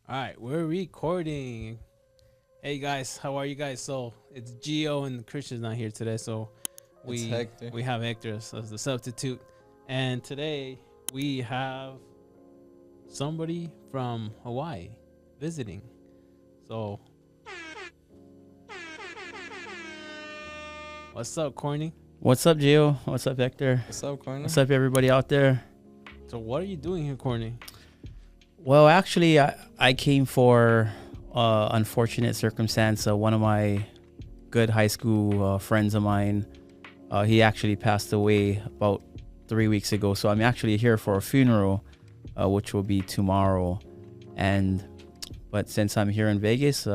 All right, we're recording. Hey guys, how are you guys? So it's Gio and Christian's not here today, so It's we Hector. we have Hector as the substitute, and today we have somebody from Hawaii visiting. So what's up, Courtney? What's up, Gio? What's up, Hector? What's up, Courtney? What's up, everybody out there? So what are you doing here, Courtney? Well, actually, I came for unfortunate circumstance. One of my good high school friends of mine, he actually passed away about 3 weeks ago. So I'm actually here for a funeral, which will be tomorrow. But since I'm here in Vegas,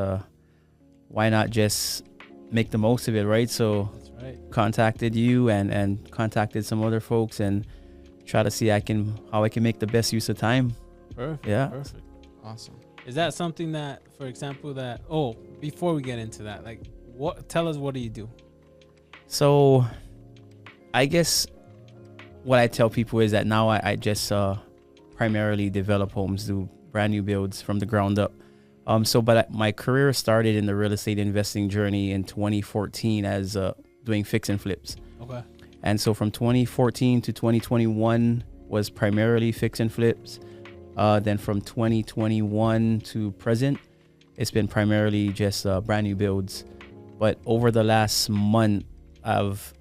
why not just make the most of it, right? So That's right. contacted you and contacted some other folks and try to see how I can make the best use of time. Perfect. Yeah. Perfect. Awesome. Is that something that, for example, before we get into that, like, tell us, what do you do? So I guess what I tell people is that now I just primarily develop homes, do brand new builds from the ground up. My career started in the real estate investing journey in 2014 as doing fix and flips. Okay. And so from 2014 to 2021 was primarily fix and flips. Then from 2021 to present, it's been primarily just brand new builds. But over the last month, I've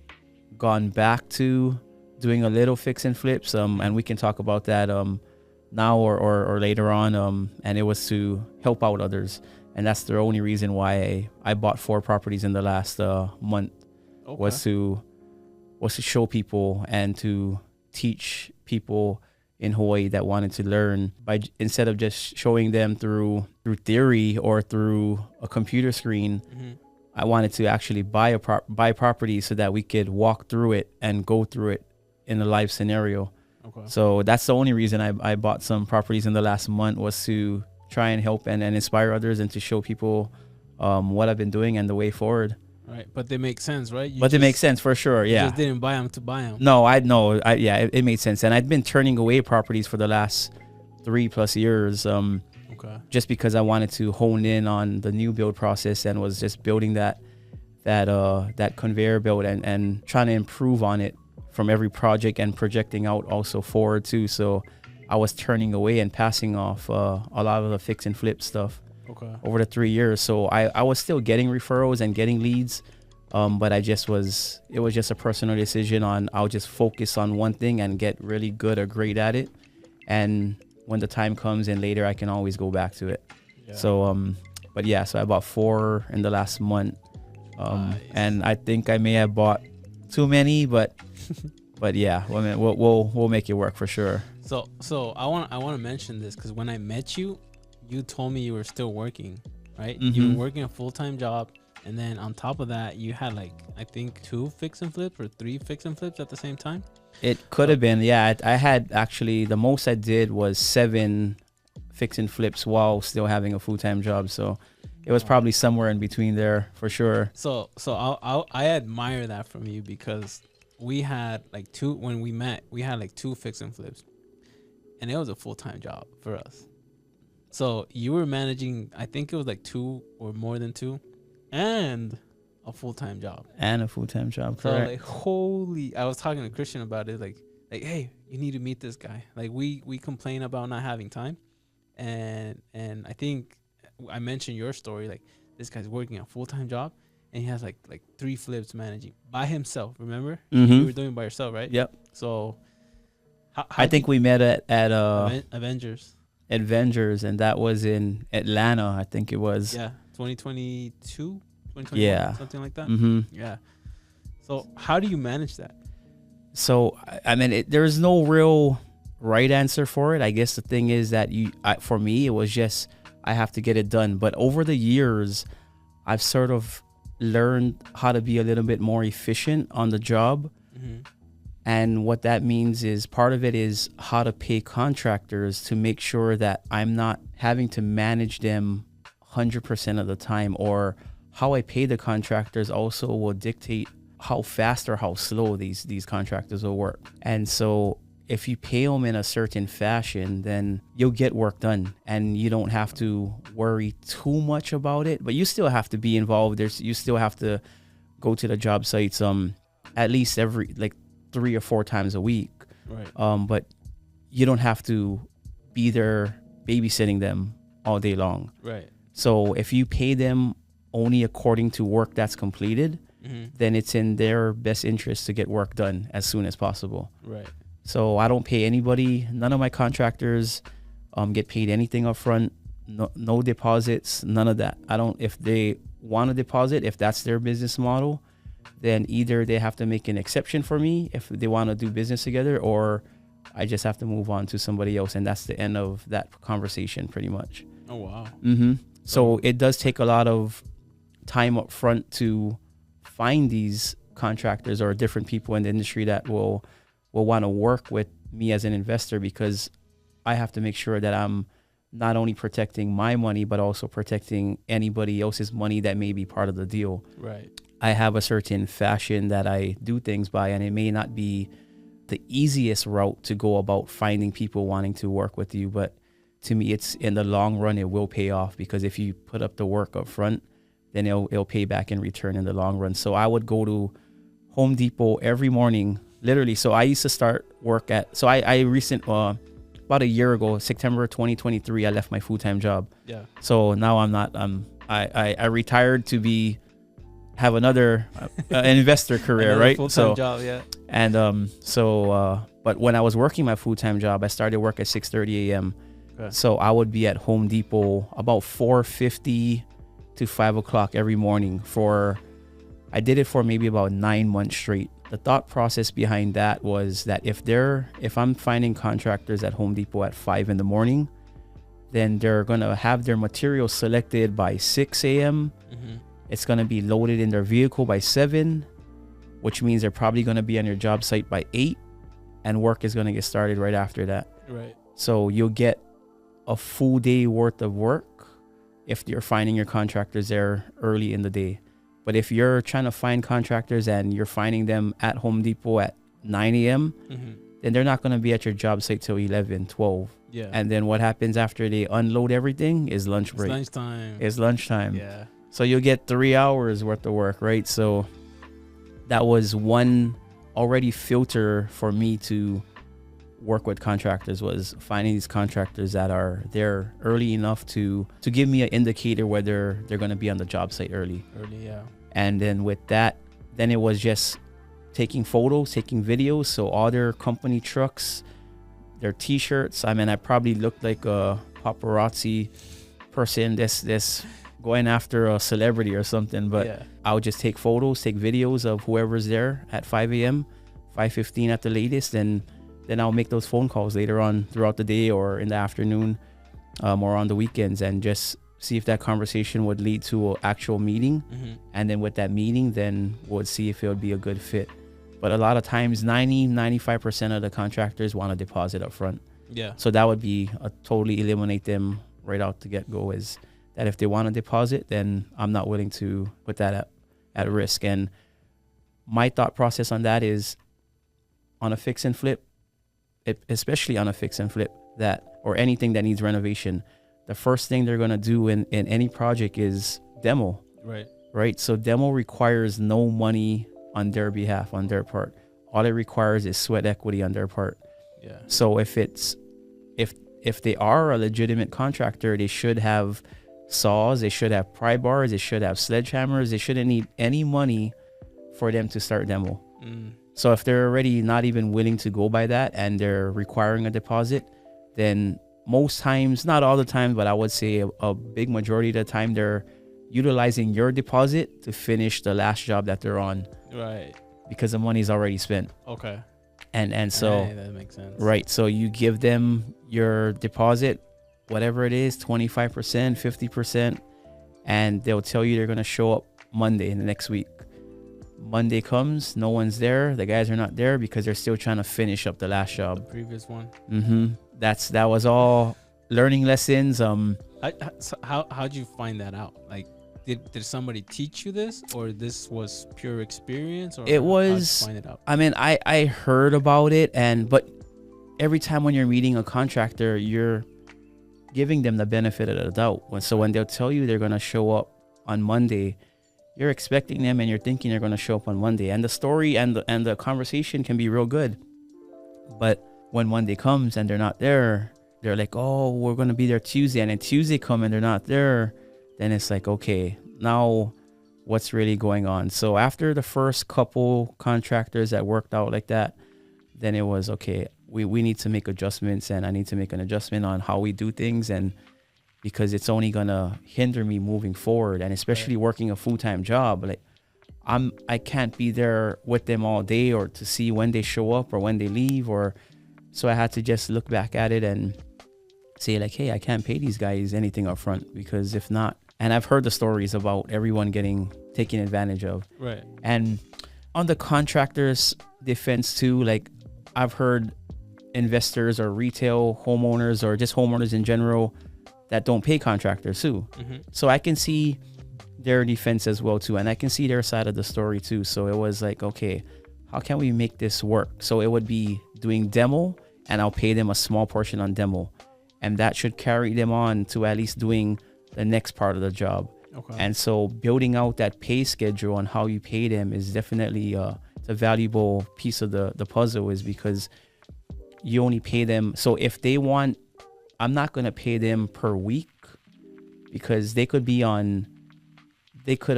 gone back to doing a little fix and flips. And we can talk about that now or later on. And it was to help out others. And that's the only reason why I bought 4 properties in the last month. Okay. was to show people and to teach people in Hawaii that wanted to learn instead of just showing them through theory or through a computer screen. Mm-hmm. I wanted to actually buy property so that we could walk through it and go through it in a live scenario. Okay. So that's the only reason I bought some properties in the last month, was to try and help and inspire others and to show people what I've been doing and the way forward. Right, but they make sense, right? They make sense for sure. You Yeah. just didn't buy them to buy them. No, it made sense. And I'd been turning away properties for the last 3+ years, Okay. just because I wanted to hone in on the new build process and was just building that conveyor belt and trying to improve on it from every project and projecting out also forward too. So I was turning away and passing off a lot of the fix and flip stuff. Okay. Over the 3 years. So I was still getting referrals and getting leads. But it was just a personal decision on, I'll just focus on one thing and get really good or great at it. And when the time comes and later, I can always go back to it. Yeah. So, so I bought 4 in the last month. Nice. And I think I may have bought too many, but yeah, we'll make it work for sure. So I want to mention this because when I met you, you told me you were still working, right? Mhm. You were working a full-time job, and then on top of that, you had I think 2 fix and flips or 3 fix and flips at the same time. It could have been, yeah. I had actually, the most I did was 7 fix and flips while still having a full-time job. So it was probably somewhere in between there for sure. So I admire that from you because we had when we met, we had 2 fix and flips, and it was a full-time job for us. So you were managing, I think it was 2 or more than 2, and a full-time job. And a full-time job, So correct. I was talking to Christian about it, hey, you need to meet this guy. We complain about not having time, and I think I mentioned your story. This guy's working a full-time job, and he has 3 flips managing by himself. Remember, you were doing it by yourself, right? Yep. So I think we met at Avengers. Avengers, and that was in Atlanta, I think it was. Yeah, 2022, 2021, Yeah. something like that. Mm-hmm. Yeah. So how do you manage that? So, I mean, there's no real right answer for it. I guess the thing is that for me, it was just, I have to get it done. But over the years, I've sort of learned how to be a little bit more efficient on the job. Mm-hmm. And what that means is, part of it is how to pay contractors to make sure that I'm not having to manage them 100% of the time, or how I pay the contractors also will dictate how fast or how slow these contractors will work. And so if you pay them in a certain fashion, then you'll get work done and you don't have to worry too much about it. But you still have to be involved. You still have to go to the job sites at least every like 3 or 4 times a week. Right. But you don't have to be there babysitting them all day long. Right. So if you pay them only according to work that's completed, then it's in their best interest to get work done as soon as possible. Right. So I don't pay anybody. None of my contractors get paid anything up front. No deposits, none of that. If they want to deposit, if that's their business model, then either they have to make an exception for me if they want to do business together, or I just have to move on to somebody else. And that's the end of that conversation pretty much. Oh, wow. So it does take a lot of time up front to find these contractors or different people in the industry that will want to work with me as an investor, because I have to make sure that I'm not only protecting my money, but also protecting anybody else's money that may be part of the deal. Right. I have a certain fashion that I do things by, and it may not be the easiest route to go about finding people wanting to work with you, but to me, it's in the long run, it will pay off, because if you put up the work up front, then it'll pay back in return in the long run. So I would go to Home Depot every morning, literally. So I used to start work about a year ago, September 2023, I left my full-time job. Yeah. So now I'm not, I retired to have another an investor career, right? Full-time job, yeah. And but when I was working my full-time job, I started work at 6:30 a.m. Okay. So I would be at Home Depot about 4:50 to 5 o'clock every morning I did it for maybe about 9 months straight. The thought process behind that was that if I'm finding contractors at Home Depot at 5 in the morning, then they're going to have their materials selected by 6 a.m. It's going to be loaded in their vehicle by 7, which means they're probably going to be on your job site by 8, and work is going to get started right after that. Right. So you'll get a full day worth of work if you're finding your contractors there early in the day. But if you're trying to find contractors and you're finding them at Home Depot at 9 a.m., then they're not going to be at your job site till 11, 12. Yeah. And then what happens after they unload everything is lunch break. It's lunchtime. Yeah. So you'll get 3 hours worth of work, right? So that was one already filter for me to work with contractors, was finding these contractors that are there early enough to give me an indicator whether they're going to be on the job site early. Yeah. And then with that, then it was just taking photos, taking videos. So all their company trucks, their t-shirts. I mean, I probably looked like a paparazzi person that's going after a celebrity or something, but yeah. I would just take photos, take videos of whoever's there at 5 a.m., 5:15 at the latest, and then I'll make those phone calls later on throughout the day or in the afternoon or on the weekends, and just see if that conversation would lead to an actual meeting. And then with that meeting, then we'll see if it would be a good fit. But a lot of times 95% of the contractors want a deposit up front. Yeah. So that would be totally eliminate them right out the get-go, is that if they want a deposit, then I'm not willing to put that at risk. And my thought process on that is, on a fix and flip, especially on a fix and flip or anything that needs renovation, the first thing they're going to do in any project is demo. Right. So demo requires no money on their behalf, on their part. All it requires is sweat equity on their part. Yeah. So if they are a legitimate contractor, they should have saws, they should have pry bars, they should have sledgehammers. They shouldn't need any money for them to start demo. So if they're already not even willing to go by that and they're requiring a deposit, then most times, not all the time, but I would say a big majority of the time, they're utilizing your deposit to finish the last job that they're on. Right. Because the money's already spent. Okay. And so, hey, that makes sense. Right. So you give them your deposit, whatever it is, 25%, 50%, and they'll tell you they're going to show up Monday in the next week. Monday comes, no one's there. The guys are not there because they're still trying to finish up the last job. The previous one. That was all learning lessons. How'd you find that out? Like, did somebody teach you this, or this was pure experience? Or it was. How'd you find it out? I mean, I heard about it, but every time when you're meeting a contractor, you're giving them the benefit of the doubt. So when they'll tell you they're going to show up on Monday, you're expecting them and you're thinking they're going to show up on Monday. And the story and the conversation can be real good. But when Monday comes and they're not there, they're like, oh, we're going to be there Tuesday. And then Tuesday come and they're not there. Then it's like, okay, now what's really going on? So after the first couple contractors that worked out like that, then it was, okay, we need to make adjustments, and I need to make an adjustment on how we do things. And because it's only going to hinder me moving forward. And especially working a full-time job, like I can't be there with them all day or to see when they show up or when they leave, or so I had to just look back at it and say like, hey, I can't pay these guys anything up front, because if not, and I've heard the stories about everyone getting taken advantage of. Right. And on the contractors' defense too, like I've heard investors or retail homeowners or just homeowners in general that don't pay contractors too. Mm-hmm. So I can see their defense as well too, and I can see their side of the story too. So it was like, okay, how can we make this work? So it would be doing demo, and I'll pay them a small portion on demo, and that should carry them on to at least doing the next part of the job. Okay. And so building out that pay schedule on how you pay them is definitely it's a valuable piece of the puzzle, is because you only pay them. So if they want, I'm not going to pay them per week, because they could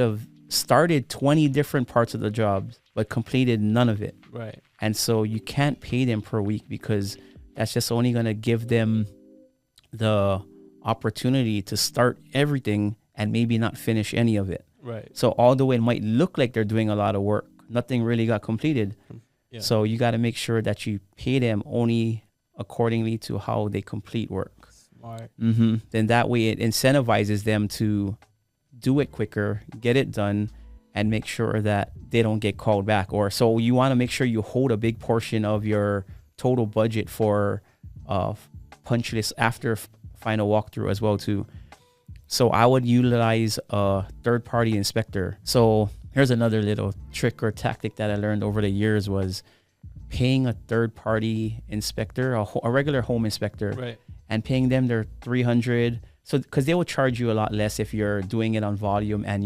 have started 20 different parts of the job, but completed none of it. Right. And so you can't pay them per week, because that's just only going to give them the opportunity to start everything and maybe not finish any of it. Right. So although it might look like they're doing a lot of work, nothing really got completed. Yeah. So you got to make sure that you pay them only accordingly to how they complete work. Smart. Mm-hmm. Then that way it incentivizes them to do it quicker, get it done, and make sure that they don't get called back. Or so you want to make sure you hold a big portion of your total budget for punch list after final walkthrough as well too. So I would utilize a third-party inspector. So here's another little trick or tactic that I learned over the years, was paying a third-party inspector, a regular home inspector, right, and paying them their $300. So because they will charge you a lot less if you're doing it on volume and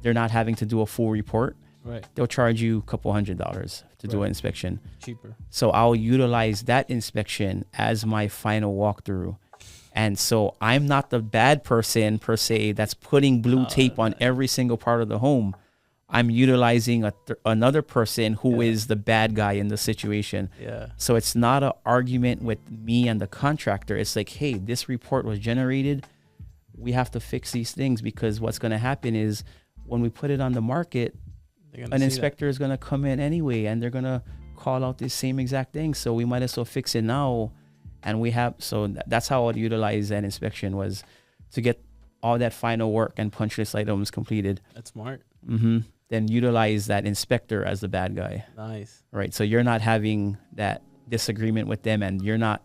they're not having to do a full report. Right. They'll charge you a couple $100 to do an inspection. Cheaper. So I'll utilize that inspection as my final walkthrough. And so I'm not the bad person per se that's putting blue tape on every single part of the home. I'm utilizing another person who is the bad guy in the situation. Yeah. So it's not an argument with me and the contractor. It's like, hey, this report was generated. We have to fix these things, because what's going to happen is when we put it on the market, an inspector is going to come in anyway, and they're going to call out the same exact thing. So we might as well fix it now. And that's how I would utilize that inspection, was to get all that final work and punch list items completed. That's smart. Mm-hmm. Then utilize that inspector as the bad guy. Nice. Right. So you're not having that disagreement with them, and you're not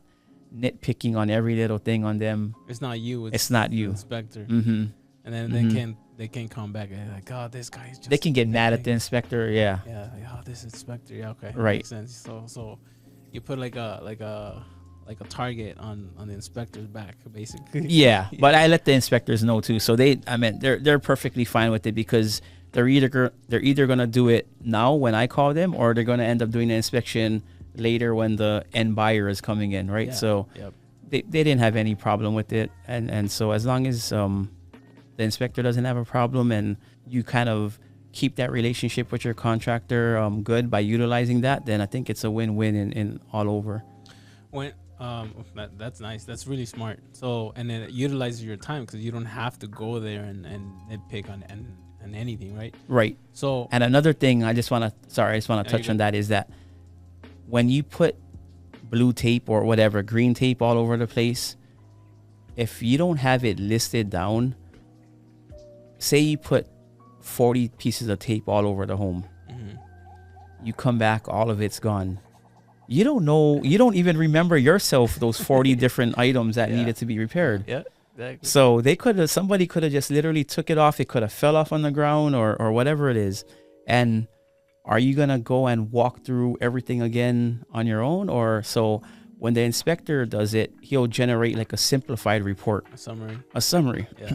nitpicking on every little thing on them. It's not you. It's not you. Inspector. Mm-hmm. And then they can come back and like, oh, this guy's just. They can get mad at the inspector. Yeah. Yeah. Like, oh, this inspector. Yeah. Okay. Right. Makes sense. So you put like a target on the inspector's back, basically. Yeah, but I let the inspectors know too. So they're perfectly fine with it, because they're either gonna do it now when I call them, or they're gonna end up doing the inspection later when the end buyer is coming in, right? Yeah. So they didn't have any problem with it, and so as long as the inspector doesn't have a problem, and you kind of keep that relationship with your contractor good by utilizing that, then I think it's a win-win in all over. That's nice. That's really smart. So, and then it utilizes your time, because you don't have to go there and nitpick on anything, right? Right. So, and another thing I just want to touch on that, is that when you put blue tape or whatever, green tape all over the place, if you don't have it listed down, say you put 40 pieces of tape all over the home, you come back, all of it's gone. You don't know, you don't even remember yourself those 40 different items that needed to be repaired. Yeah, exactly. So somebody could have just literally took it off. It could have fell off on the ground or whatever it is. And are you going to go and walk through everything again on your own? Or so when the inspector does it, he'll generate like a simplified report, a summary. Yeah.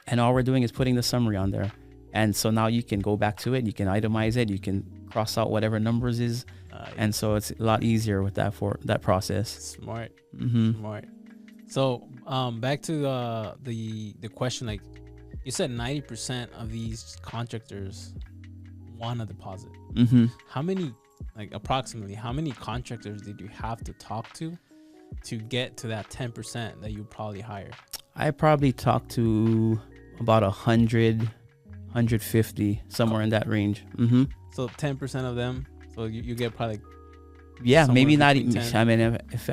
And all we're doing is putting the summary on there. And so now you can go back to it, you can itemize it, you can cross out whatever numbers is. And so it's a lot easier with that for that process. Smart. Mm-hmm. Smart. So back to the question, like you said 90% of these contractors want a deposit. Mm-hmm. How many, like approximately, how many contractors did you have to talk to get to that 10% that you probably hire? I probably talked to about 100, 150, somewhere in that range. Mm-hmm. So 10% of them, so you get probably maybe not even. 10. I mean, if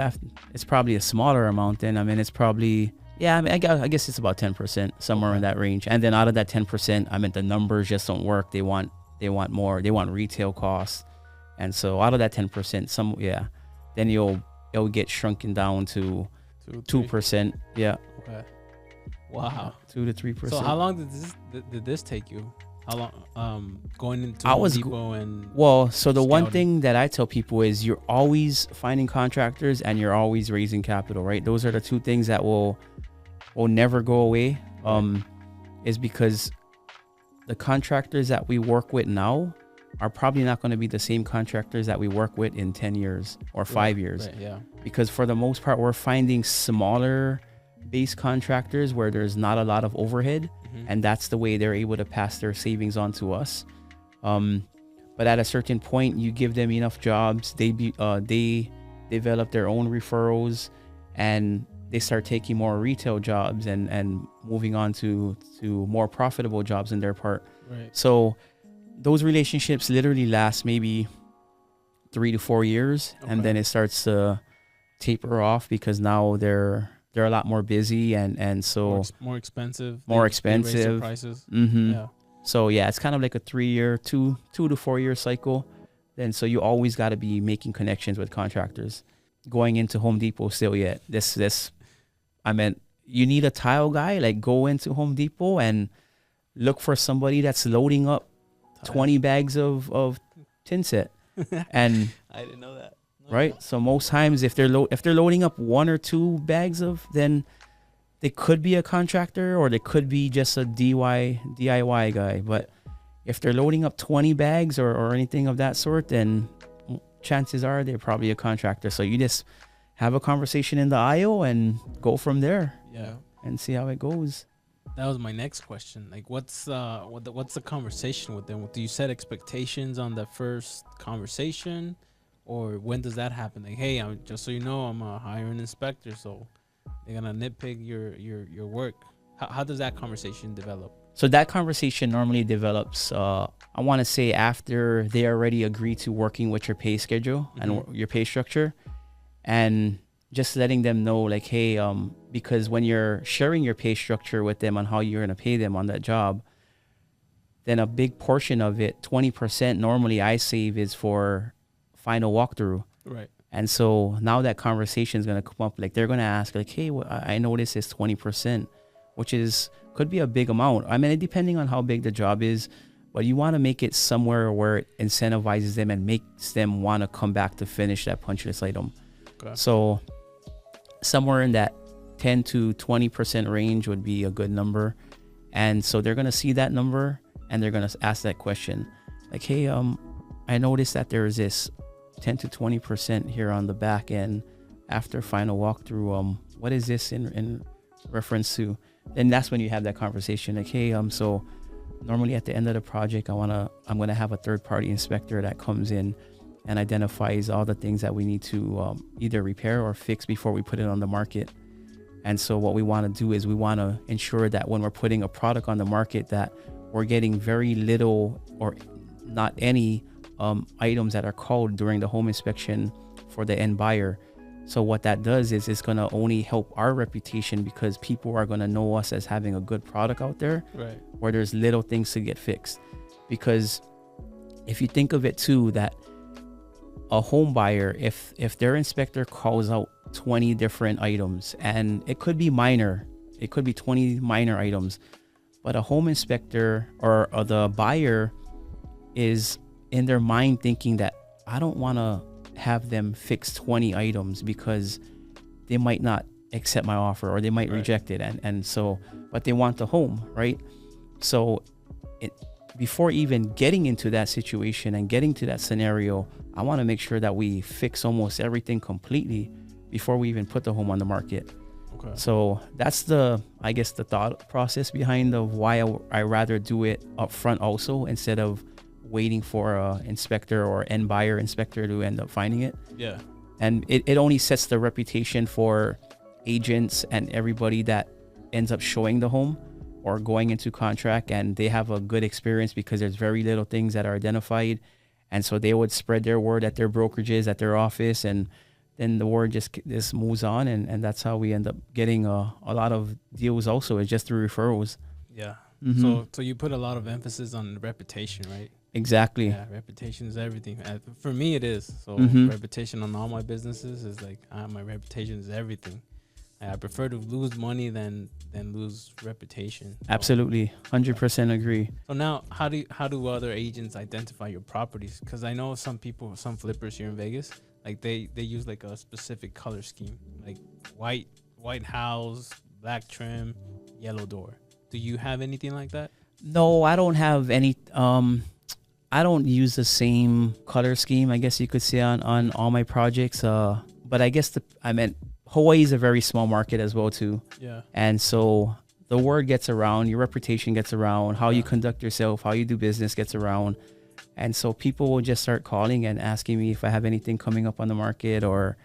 it's probably a smaller amount, then I mean it's probably I mean I guess it's about 10%, somewhere in that range. And then out of that 10%, I mean the numbers just don't work. They want more. They want retail costs, and so out of that 10%, then it'll get shrunken down to 2%. Yeah. Okay. Wow. 2 to 3%. So how long did this take you? How long going into Home Depot and so the one thing that I tell people is you're always finding contractors and you're always raising capital, right? Those are the two things that will never go away. Is because the contractors that we work with now are probably not going to be the same contractors that we work with in 10 years or 5 years. Right, yeah. Because for the most part, we're finding smaller base contractors where there's not a lot of overhead, and that's the way they're able to pass their savings on to us. But at a certain point, you give them enough jobs, they develop their own referrals, and they start taking more retail jobs and moving on to more profitable jobs in their part. Right. So those relationships literally last maybe 3 to 4 years, and then it starts to taper off because now they're a lot more busy and so more expensive. More They expensive. raise their prices. Mm-hmm. Yeah. So yeah, it's kind of like a 3-year, 2 to 4 year cycle. Then so you always got to be making connections with contractors. Going into Home Depot still yet. I meant you need a tile guy, like go into Home Depot and look for somebody that's loading up 20 bags of tin set. And I didn't know that. Right. So most times if they're loading up 1 or 2 bags then they could be a contractor or they could be just a DIY guy. But if they're loading up 20 bags or anything of that sort, then chances are they're probably a contractor. So you just have a conversation in the aisle and go from there. Yeah. And see how it goes. That was my next question. Like, what's the conversation with them? Do you set expectations on the first conversation, or when does that happen? Like, hey, just so you know, I'm a hiring inspector, so they're gonna nitpick your work. How does that conversation develop? So that conversation normally develops, I want to say after they already agree to working with your pay schedule and your pay structure, and just letting them know like, hey, because when you're sharing your pay structure with them on how you're going to pay them on that job, then a big portion of it, 20% normally I save is for final walkthrough. Right. And so now that conversation is going to come up, like they're going to ask like, hey, I know this is 20%, which could be a big amount. I mean, depending on how big the job is, but you want to make it somewhere where it incentivizes them and makes them want to come back to finish that punch list item. Okay. So somewhere in that 10 to 20% range would be a good number. And so they're going to see that number and they're going to ask that question like, hey, I noticed that there is this 10 to 20% here on the back end after final walkthrough. What is this in reference to? And that's when you have that conversation like, hey, so normally at the end of the project, I'm going to have a third party inspector that comes in and identifies all the things that we need to either repair or fix before we put it on the market. And so what we want to do is we want to ensure that when we're putting a product on the market that we're getting very little or not any items that are called during the home inspection for the end buyer. So what that does is it's going to only help our reputation because people are going to know us as having a good product out there, right, where there's little things to get fixed. Because if you think of it too, that a home buyer, if their inspector calls out 20 different items, and it could be minor, it could be 20 minor items, but a home inspector or the buyer is in their mind thinking that I don't want to have them fix 20 items because they might not accept my offer or they might reject it. And so, but they want the home, right? So before even getting into that situation and getting to that scenario, I want to make sure that we fix almost everything completely before we even put the home on the market. Okay. So that's I guess the thought process behind of why I rather do it up front also, instead of waiting for a inspector or end buyer inspector to end up finding it. Yeah. And it only sets the reputation for agents and everybody that ends up showing the home or going into contract, and they have a good experience because there's very little things that are identified. And so they would spread their word at their brokerages, at their office, and then the word just moves on. And that's how we end up getting a lot of deals also, is just through referrals. Yeah. Mm-hmm. So you put a lot of emphasis on reputation, right? Exactly. Yeah, reputation is everything. For me, it is. So reputation on all my businesses is like, my reputation is everything. I prefer to lose money than lose reputation. Absolutely, 100% agree. So now, how do other agents identify your properties? Because I know some flippers here in Vegas, like they use like a specific color scheme, like white house, black trim, yellow door. Do you have anything like that? No, I don't have any. I don't use the same color scheme, I guess you could say, on all my projects. But I guess Hawaii is a very small market as well too. Yeah. And so the word gets around, your reputation gets around, how you conduct yourself, how you do business gets around. And so people will just start calling and asking me if I have anything coming up on the market, or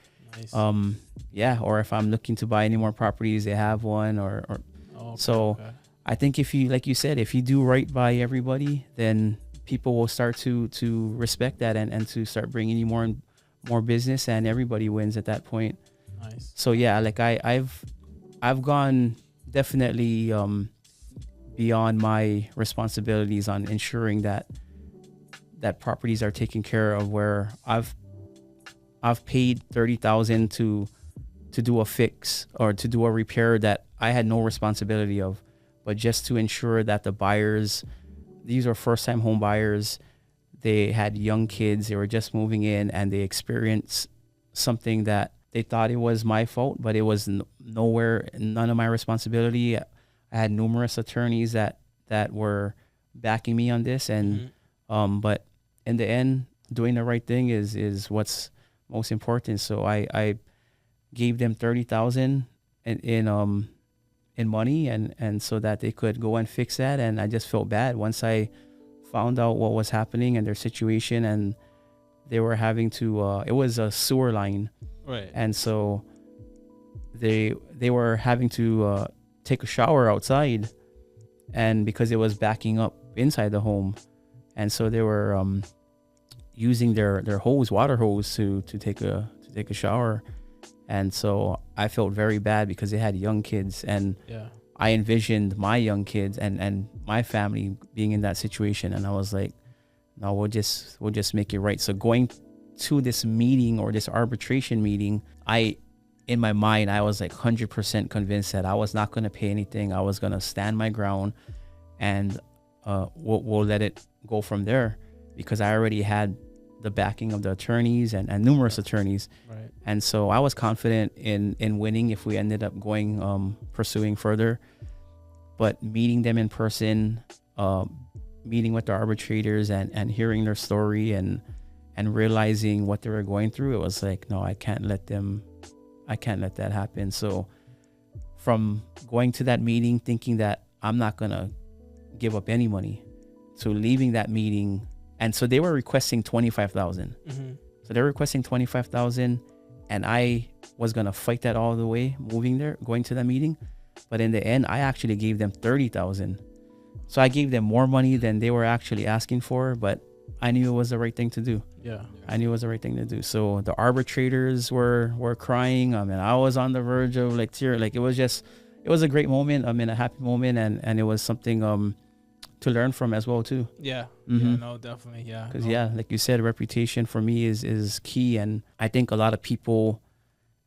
or if I'm looking to buy any more properties, they have one I think if you, like you said, if you do right by everybody, then people will start to respect that and to start bringing you more business, and everybody wins at that point. Nice. So yeah, like I've gone definitely beyond my responsibilities on ensuring that properties are taken care of, where I've paid $30,000 to do a fix or to do a repair that I had no responsibility of, but just to ensure that the buyers, these are first-time home buyers, they had young kids, they were just moving in, and they experienced something that they thought it was my fault, but it was none of my responsibility. I had numerous attorneys that were backing me on this, and but in the end, doing the right thing is what's most important. So I gave them $30,000 in money, and so that they could go and fix that. And I just felt bad once I found out what was happening and their situation, and they were having to. It was a sewer line. Right. And so they were having to take a shower outside, and because it was backing up inside the home, and so they were using their water hose to take a shower. And so I felt very bad because they had young kids, and I envisioned my young kids and my family being in that situation, and I was like, no, we'll just make it right. So going to this meeting or this arbitration meeting, in my mind, I was like 100% convinced that I was not going to pay anything. I was going to stand my ground, and we'll let it go from there, because I already had the backing of the attorneys and numerous attorneys. Right. And so I was confident in winning if we ended up going, pursuing further. But meeting them in person, meeting with the arbitrators and hearing their story and realizing what they were going through, it was like, no, I can't let that happen. So from going to that meeting thinking that I'm not going to give up any money, to leaving that meeting. And so they were requesting $25,000. So they were requesting $25,000, and I was going to fight that all the way going to that meeting. But in the end, I actually gave them $30,000. So I gave them more money than they were actually asking for, but I knew it was the right thing to do. Yeah. I knew it was the right thing to do. So the arbitrators were crying. I mean, I was on the verge of like tear. Like it was a great moment. I mean, a happy moment, and it was something to learn from as well too. Yeah. Yeah, no, definitely. Yeah. Because like you said, reputation for me is key. And I think a lot of people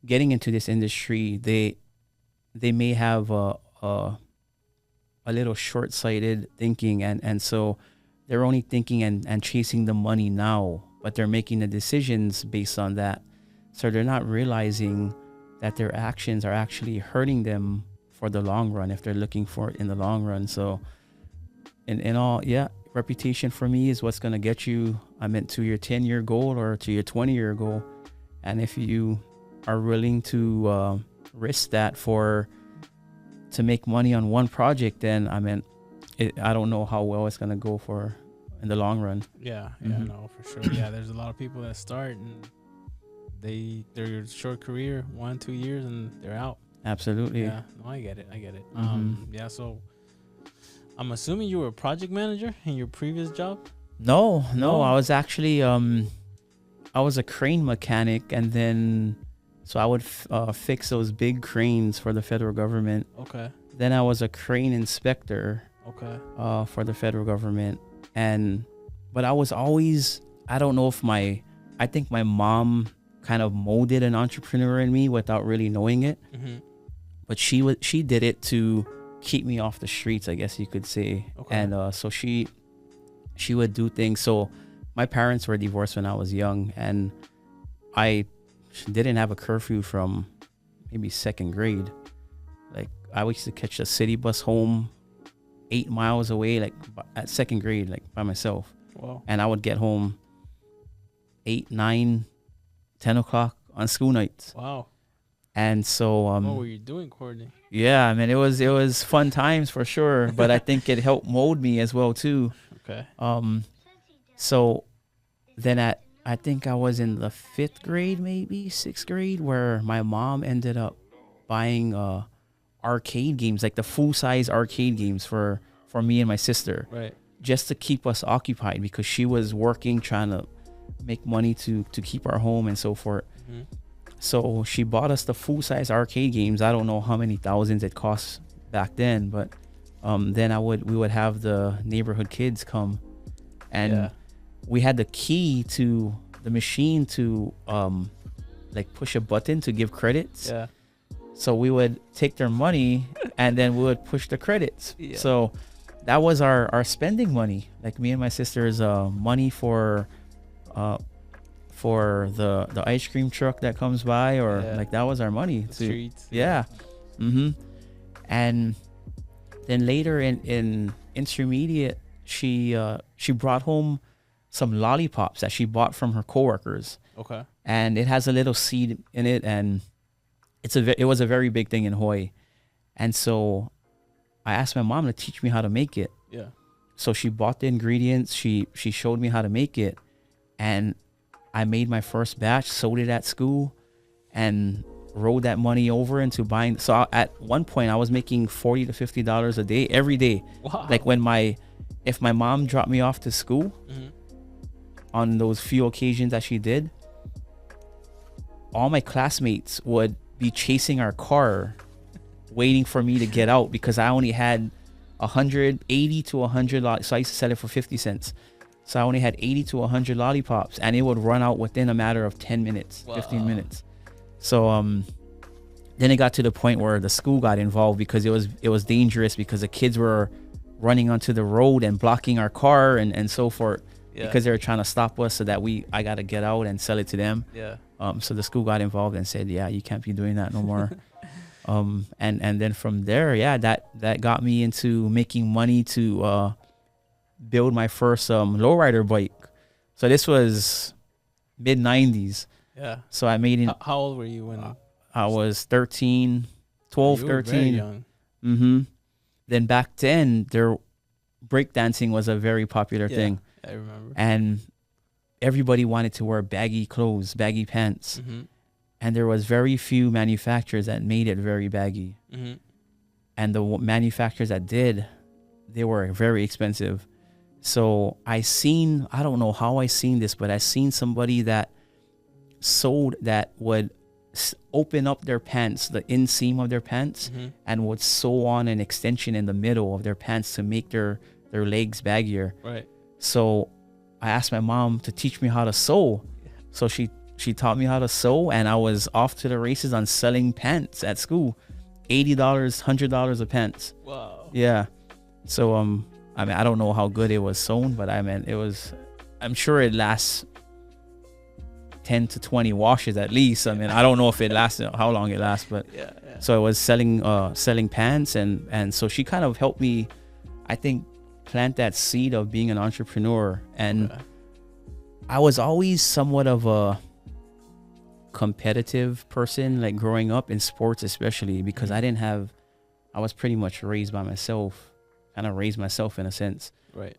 getting into this industry, they may have a little short-sighted thinking, and so they're only thinking and chasing the money now, but they're making the decisions based on that. So they're not realizing that their actions are actually hurting them for the long run if they're looking for it in the long run. So in all, yeah, reputation for me is what's going to get you, to your 10-year goal or to your 20-year goal. And if you are willing to risk that to make money on one project, then I don't know how well it's going to go for in the long run. Yeah, no, for sure. Yeah, there's a lot of people that start and their short career, 1-2 years, and they're out. Absolutely. Yeah, no, I get it. Yeah, so I'm assuming you were a project manager in your previous job? No, I was actually I was a crane mechanic, and then so I would fix those big cranes for the federal government. Okay. Then I was a crane inspector. Okay. For the federal government, but I was always, I don't know if I think my mom kind of molded an entrepreneur in me without really knowing it. Mm-hmm. But she did it to keep me off the streets, I guess you could say. Okay. And so she would do things. So my parents were divorced when I was young, and I didn't have a curfew from maybe second grade. Like I used to catch the city bus home 8 miles away, like at second grade, like by myself. Wow. And I would get home 8, 9, 10 o'clock on school nights. Wow. And so what were you doing, Courtney? Yeah, I mean it was fun times for sure, but I think it helped mold me as well too. Okay. So then I think I was in the 5th grade, maybe 6th grade, where my mom ended up buying arcade games, like the full-size arcade games for me and my sister, right, just to keep us occupied, because she was working, trying to make money to keep our home and so forth. Mm-hmm. So she bought us the full-size arcade games. I don't know how many thousands it cost back then, but then we would have the neighborhood kids come, and we had the key to the machine to like push a button to give credits. Yeah. So we would take their money and then we would push the credits. Yeah. So that was our spending money. Like me and my sister's money for the ice cream truck that comes by, or like that was our money. The streets. Yeah. Mm-hmm. And then later in intermediate, she brought home some lollipops that she bought from her coworkers. Okay. And it has a little seed in it, and it was a very big thing in Hawaii. And so I asked my mom to teach me how to make it. Yeah. So she bought the ingredients. She showed me how to make it, and I made my first batch, sold it at school, and rolled that money over into buying. So at one point I was making $40 to $50 a day, every day. Wow. Like if my mom dropped me off to school, mm-hmm. on those few occasions that she did, all my classmates would be chasing our car, waiting for me to get out, because I only had 80 to 100. So I used to sell it for 50 cents. So I only had 80 to 100 lollipops, and it would run out within a matter of 10 minutes, 15 minutes. So then it got to the point where the school got involved, because it was dangerous, because the kids were running onto the road and blocking our car and so forth. Yeah. Because they were trying to stop us, so that I got to get out and sell it to them. Yeah. So the school got involved and said, yeah, you can't be doing that no more. And then from there, that got me into making money to build my first lowrider bike. So this was mid 90s. Yeah. So I made it. How old were you when? I was 13, 12, you were 13. Very young. Mm-hmm. Then back then, breakdancing was a very popular thing. I remember. And everybody wanted to wear baggy clothes, baggy pants. Mm-hmm. And there was very few manufacturers that made it very baggy. Mm-hmm. And the manufacturers that did, they were very expensive. So I don't know how I seen this, but I seen somebody that sold that would open up their pants, the inseam of their pants, mm-hmm. and would sew on an extension in the middle of their pants to make their legs baggier. Right. So I asked my mom to teach me how to sew. So she taught me how to sew, and I was off to the races on selling pants at school. $80, $100 a pants. Wow. Yeah. So I mean, I don't know how good it was sewn, but I mean, I'm sure it lasts 10 to 20 washes at least. I mean, I don't know if it lasted, how long it lasts, but Yeah. so I was selling pants, and so she kind of helped me, I think, plant that seed of being an entrepreneur. And I was always somewhat of a competitive person, like growing up in sports, especially because I was pretty much raised by myself, kind of raised myself in a sense. Right.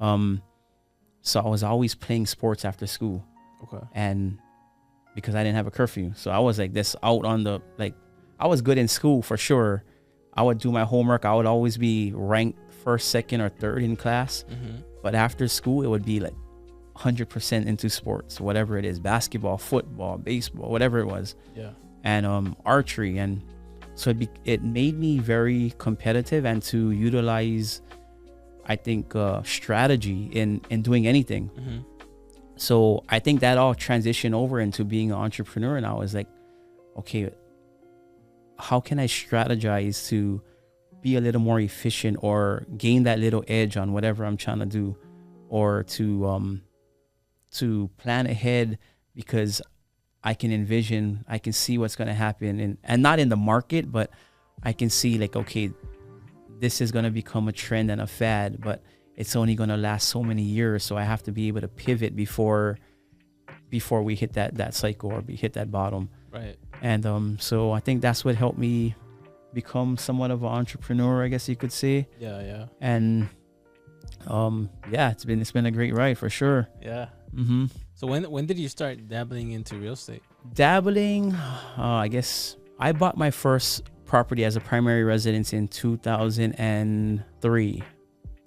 So I was always playing sports after school. Okay. And because I didn't have a curfew, so I was like this out on the, like, I was good in school for sure. I would do my homework. I would always be ranked first, second, or third in class. But after school, it would be like 100% into sports, whatever it is, basketball, football, baseball, whatever it was. Yeah. And archery. And so it made me very competitive and to utilize, I think, strategy in doing anything. So I think that all transitioned over into being an entrepreneur. And I was like, okay, how can I strategize to be a little more efficient or gain that little edge on whatever I'm trying to do, or to plan ahead, because I can envision, I can see what's going to happen, and not in the market, but I can see like, okay, this is going to become a trend and a fad, but it's only going to last so many years. So I have to be able to pivot before we hit that cycle or hit that bottom. Right. And so I think that's what helped me become somewhat of an entrepreneur, I guess you could say. Yeah. And yeah, it's been a great ride for sure. Yeah. Mm-hmm. So when did you start dabbling into real estate? Dabbling, I guess I bought my first property as a primary residence in 2003.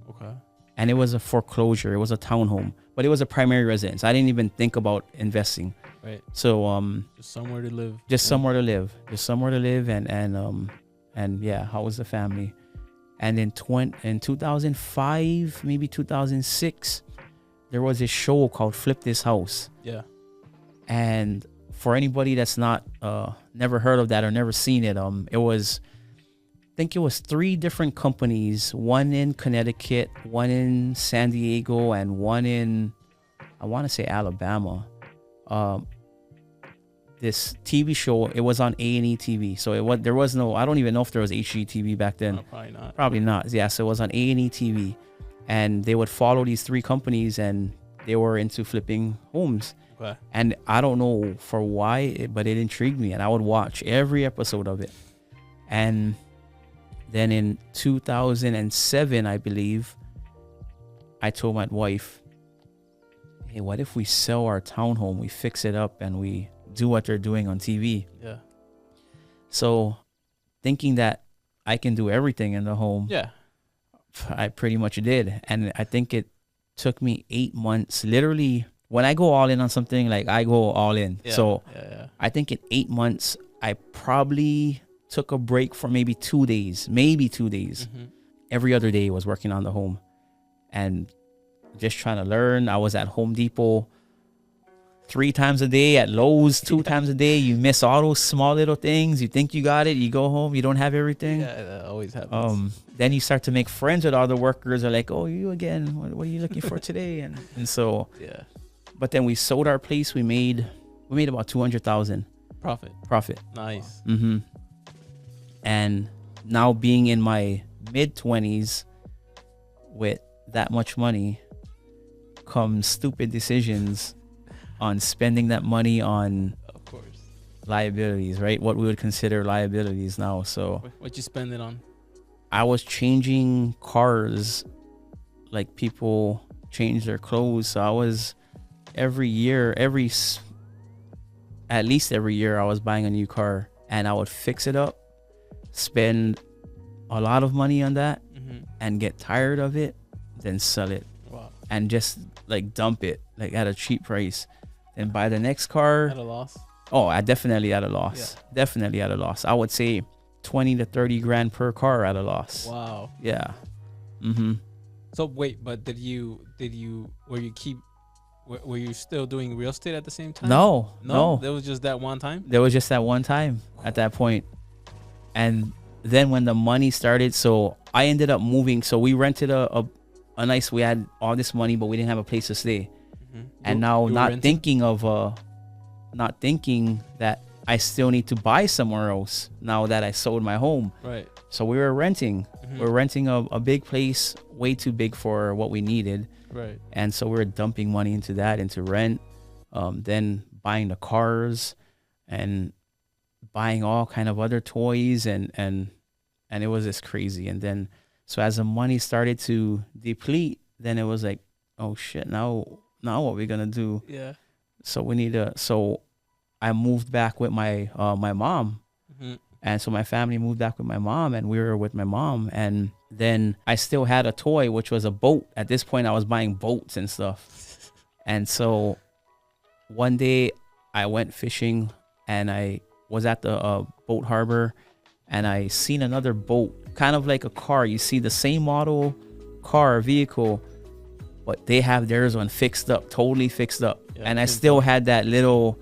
Okay. And it was a foreclosure. It was a townhome, but it was a primary residence. I didn't even think about investing. Right. So just somewhere to live. Somewhere to live, and yeah, how was the family? And in 2005, maybe 2006, there was a show called Flip This House. Yeah. And for anybody that's not never heard of that or never seen it, it was, I think it was 3 different companies, one in Connecticut, one in San Diego, and one in, I want to say, Alabama. This TV show, it was on A&E TV. So there was no, I don't even know if there was HGTV back then. No, probably not. Yeah, so it was on A&E TV. And they would follow these 3 companies, and they were into flipping homes. Okay. And I don't know for why, but it intrigued me, and I would watch every episode of it. And then in 2007, I believe, I told my wife, hey, what if we sell our townhome, we fix it up, and we do what they're doing on TV? Yeah. So thinking that I can do everything in the home, yeah, I pretty much did. And I think it took me 8 months. Literally, when I go all in on something, like, I go all in. Yeah. So Yeah. I think in 8 months, I probably took a break for maybe 2 days. Every other day was working on the home and just trying to learn. I was at Home Depot 3 times a day, at Lowe's 2 times a day. You miss all those small little things. You think you got it. You go home, you don't have everything. Yeah, that always happens. Then you start to make friends with other workers. They're like, oh, you again? What are you looking for today? And so, yeah. But then we sold our place. We made about $200,000 profit. Nice. Mm-hmm. And now being in my mid-20s with that much money comes stupid decisions on spending that money on, of course, liabilities, right? What we would consider liabilities now. So what you spend it on? I was changing cars like people change their clothes. So I was at least every year I was buying a new car, and I would fix it up, spend a lot of money on that, and get tired of it, then sell it. Wow. And just like dump it like at a cheap price, and buy the next car At a loss? Oh, I definitely at a loss. Yeah. Definitely at a loss. I would say 20 to 30 grand per car at a loss. Wow. Yeah. Mm-hmm. So wait, but were you still doing real estate at the same time? No. There was just that one time? There was just that one time at that point. And then when the money started, so I ended up moving. So we rented a we had all this money, but we didn't have a place to stay. And You- now you were not renting? thinking that I still need to buy somewhere else now that I sold my home. Right. So we were renting. Mhm. We were renting a big place, way too big for what we needed. Right. And so we were dumping money into that, into rent, then buying the cars and buying all kind of other toys, and it was just crazy. And then so as the money started to deplete, then it was like, oh shit, now what we gonna do? Yeah. So so I moved back with my my mom. Mhm. And so my family moved back with my mom, and we were with my mom. And then I still had a toy, which was a boat. At this point, I was buying boats and stuff. And so one day I went fishing, and I was at the boat harbor, and I seen another boat, kind of like a car. You see the same model car, vehicle, but they have theirs one fixed up, totally fixed up. Yeah, And I pinpoint. still had that little,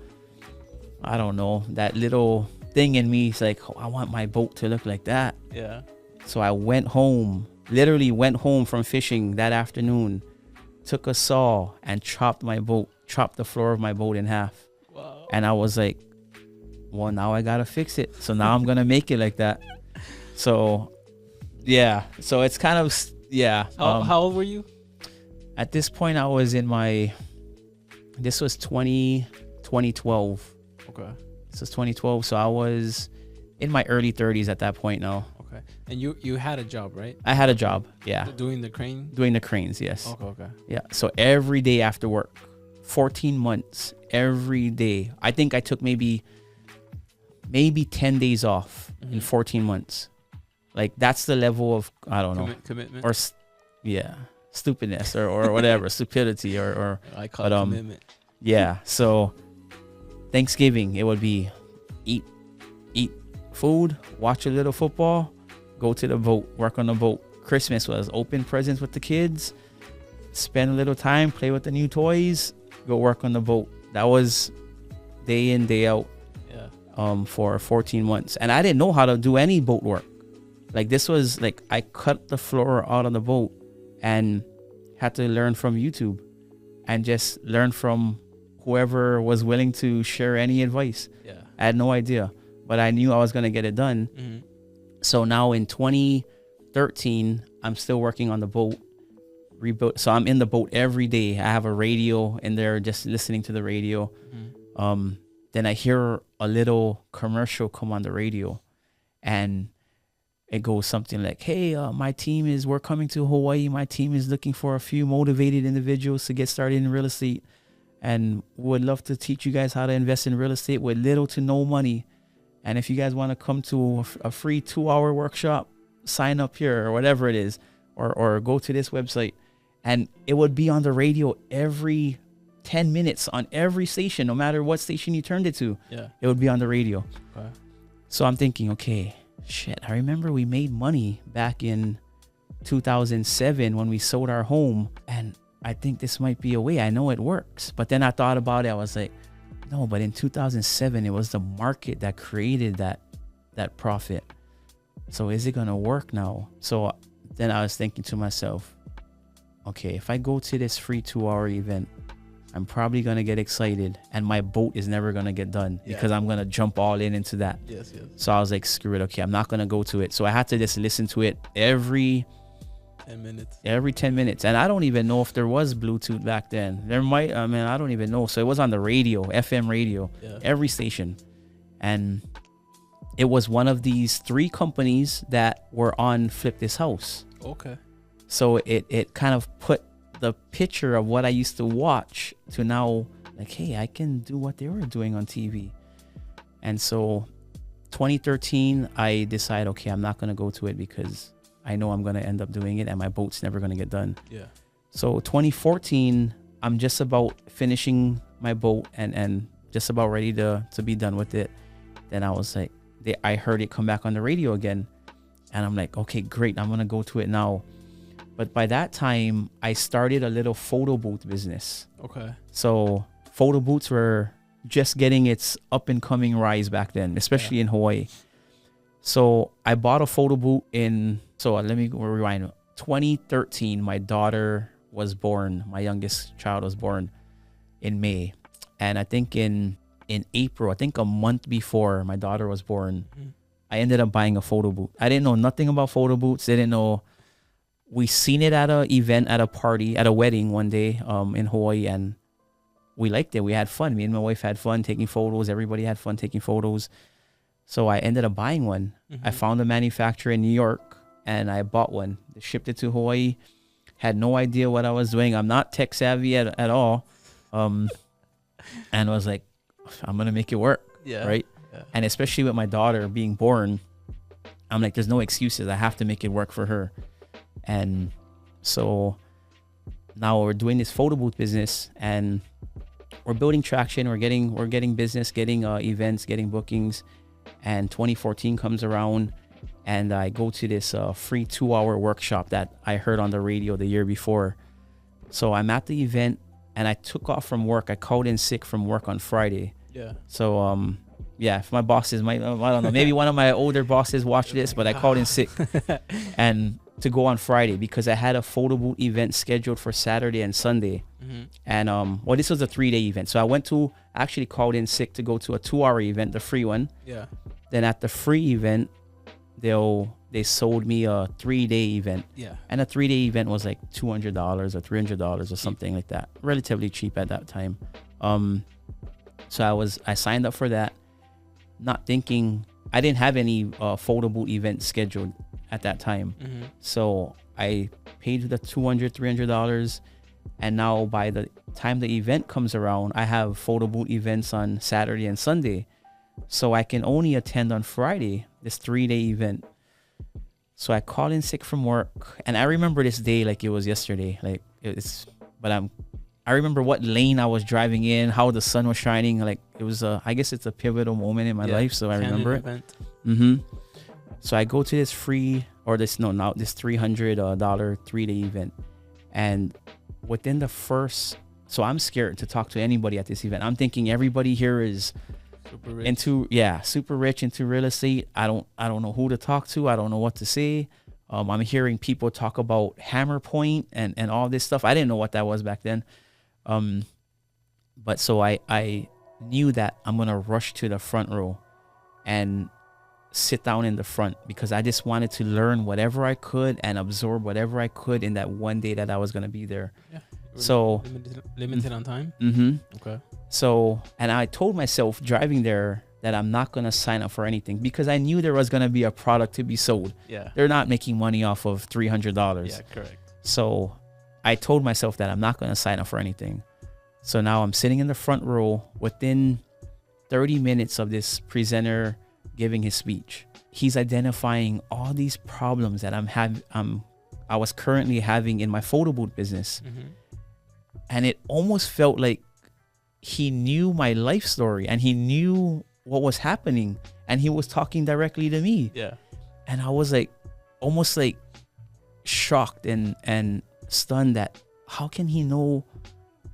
I don't know, that little thing in me. It's like, oh, I want my boat to look like that. Yeah. So I went home, literally went home from fishing that afternoon, took a saw and chopped the floor of my boat in half. Wow. And I was like, well, now I gotta fix it. So now I'm gonna make it like that. So yeah, so it's kind of, yeah. How old were you? At this point, I was this was 2012. Okay. This was 2012. So I was in my early 30s at that point now. Okay. And you had a job, right? I had a job. Yeah. Doing the crane. Doing the cranes. Yes. Okay. Okay. Yeah. So every day after work, 14 months, every day. I think I took maybe 10 days off in 14 months. Like that's the level of, I don't know, Commitment. or yeah, stupidness or whatever, stupidity or I call but, it commitment. yeah. So Thanksgiving, it would be eat food, watch a little football, go to the boat, work on the boat. Christmas was open presents with the kids, spend a little time, play with the new toys, go work on the boat. That was day in, day out. Yeah. For 14 months. And I didn't know how to do any boat work. Like this was like, I cut the floor out on the boat and had to learn from YouTube and just learn from whoever was willing to share any advice. Yeah. I had no idea, but I knew I was going to get it done. Mm-hmm. So now in 2013, I'm still working on the boat, rebuilt. So I'm in the boat every day. I have a radio in there, just listening to the radio. Mm-hmm. Then I hear a little commercial come on the radio, and it goes something like, hey, we're coming to Hawaii. My team is looking for a few motivated individuals to get started in real estate, and would love to teach you guys how to invest in real estate with little to no money. And if you guys want to come to a free 2-hour workshop, sign up here or whatever it is, or go to this website. And it would be on the radio every 10 minutes on every station, no matter what station you turned it to. Yeah. It would be on the radio. Okay. So I'm thinking, okay, shit, I remember we made money back in 2007 when we sold our home, and I think this might be a way. I know it works. But then I thought about it. I was like, no, but in 2007, it was the market that created that profit. So is it going to work now? So then I was thinking to myself, okay, if I go to this free 2-hour event, I'm probably going to get excited, and my boat is never going to get done because I'm going to jump all into that. Yes, yes. So I was like, screw it. Okay, I'm not going to go to it. So I had to just listen to it every 10 minutes. Every 10 minutes. And I don't even know if there was Bluetooth back then. There might, I don't even know. So it was on the radio, FM radio, every station. And it was one of these 3 companies that were on Flip This House. Okay. So it kind of put the picture of what I used to watch to now, like, hey, I can do what they were doing on TV. And so 2013, I decided, okay, I'm not going to go to it because I know I'm going to end up doing it and my boat's never going to get done. Yeah. So 2014, I'm just about finishing my boat and just about ready to be done with it. Then I was like, I heard it come back on the radio again. And I'm like, okay, great. I'm going to go to it now. But by that time, I started a little photo booth business. Okay. So photo booths were just getting its up and coming rise back then, especially in Hawaii. So I bought a photo booth so let me rewind. 2013, my daughter was born. My youngest child was born in May. And I think in April, I think a month before my daughter was born, I ended up buying a photo booth. I didn't know nothing about photo booths. Didn't know. We seen it at a event, at a party, at a wedding one day in Hawaii, and we liked it. We had fun. Me and my wife had fun taking photos. Everybody had fun taking photos. So I ended up buying one. I found a manufacturer in New York, and I bought one. They shipped it to Hawaii. Had no idea what I was doing. I'm not tech savvy at all. And I was like, I'm going to make it work. Yeah. Right. Yeah. And especially with my daughter being born, I'm like, there's no excuses. I have to make it work for her. And so now we're doing this photo booth business, and we're building traction. We're getting business, getting events, getting bookings. And 2014 comes around, and I go to this free 2-hour workshop that I heard on the radio the year before. So I'm at the event, and I took off from work. I called in sick from work on Friday. Yeah. So yeah, if my bosses might, I don't know, maybe one of my older bosses watched this, but I called in sick and to go on Friday because I had a photo booth event scheduled for Saturday and Sunday. And well, this was a 3-day event. So I actually called in sick to go to a 2-hour event, the free one. Yeah. Then at the free event, they sold me a 3-day event. Yeah. And a 3-day event was like $200 or $300 or something like that. Relatively cheap at that time. So I signed up for that, not thinking, I didn't have any photo booth event scheduled at that time. So I paid the $200, $300. And now by the time the event comes around, I have photo booth events on Saturday and Sunday. So I can only attend on Friday, this 3-day event. So I called in sick from work, and I remember this day like it was yesterday. I remember what lane I was driving in, how the sun was shining. Like it was I guess it's a pivotal moment in my life, so I remember it. Event. So I go to this this $300 3-day event, and within the first, so I'm scared to talk to anybody at this event. I'm thinking everybody here is super rich. Super rich into real estate. I don't know who to talk to. I don't know what to say. I'm hearing people talk about hammer point and all this stuff. I didn't know what that was back then. But so I knew that I'm going to rush to the front row and sit down in the front because I just wanted to learn whatever I could and absorb whatever I could in that one day that I was going to be there. Yeah. So limited on time. Okay. So, and I told myself driving there that I'm not going to sign up for anything because I knew there was going to be a product to be sold. Yeah. They're not making money off of $300. Yeah, correct. So I told myself that I'm not going to sign up for anything. So now I'm sitting in the front row. Within 30 minutes of this presenter giving his speech, he's identifying all these problems that I was currently having in my photo booth business. And it almost felt like he knew my life story and he knew what was happening and he was talking directly to me. Yeah. And I was like, almost like shocked and stunned that how can he know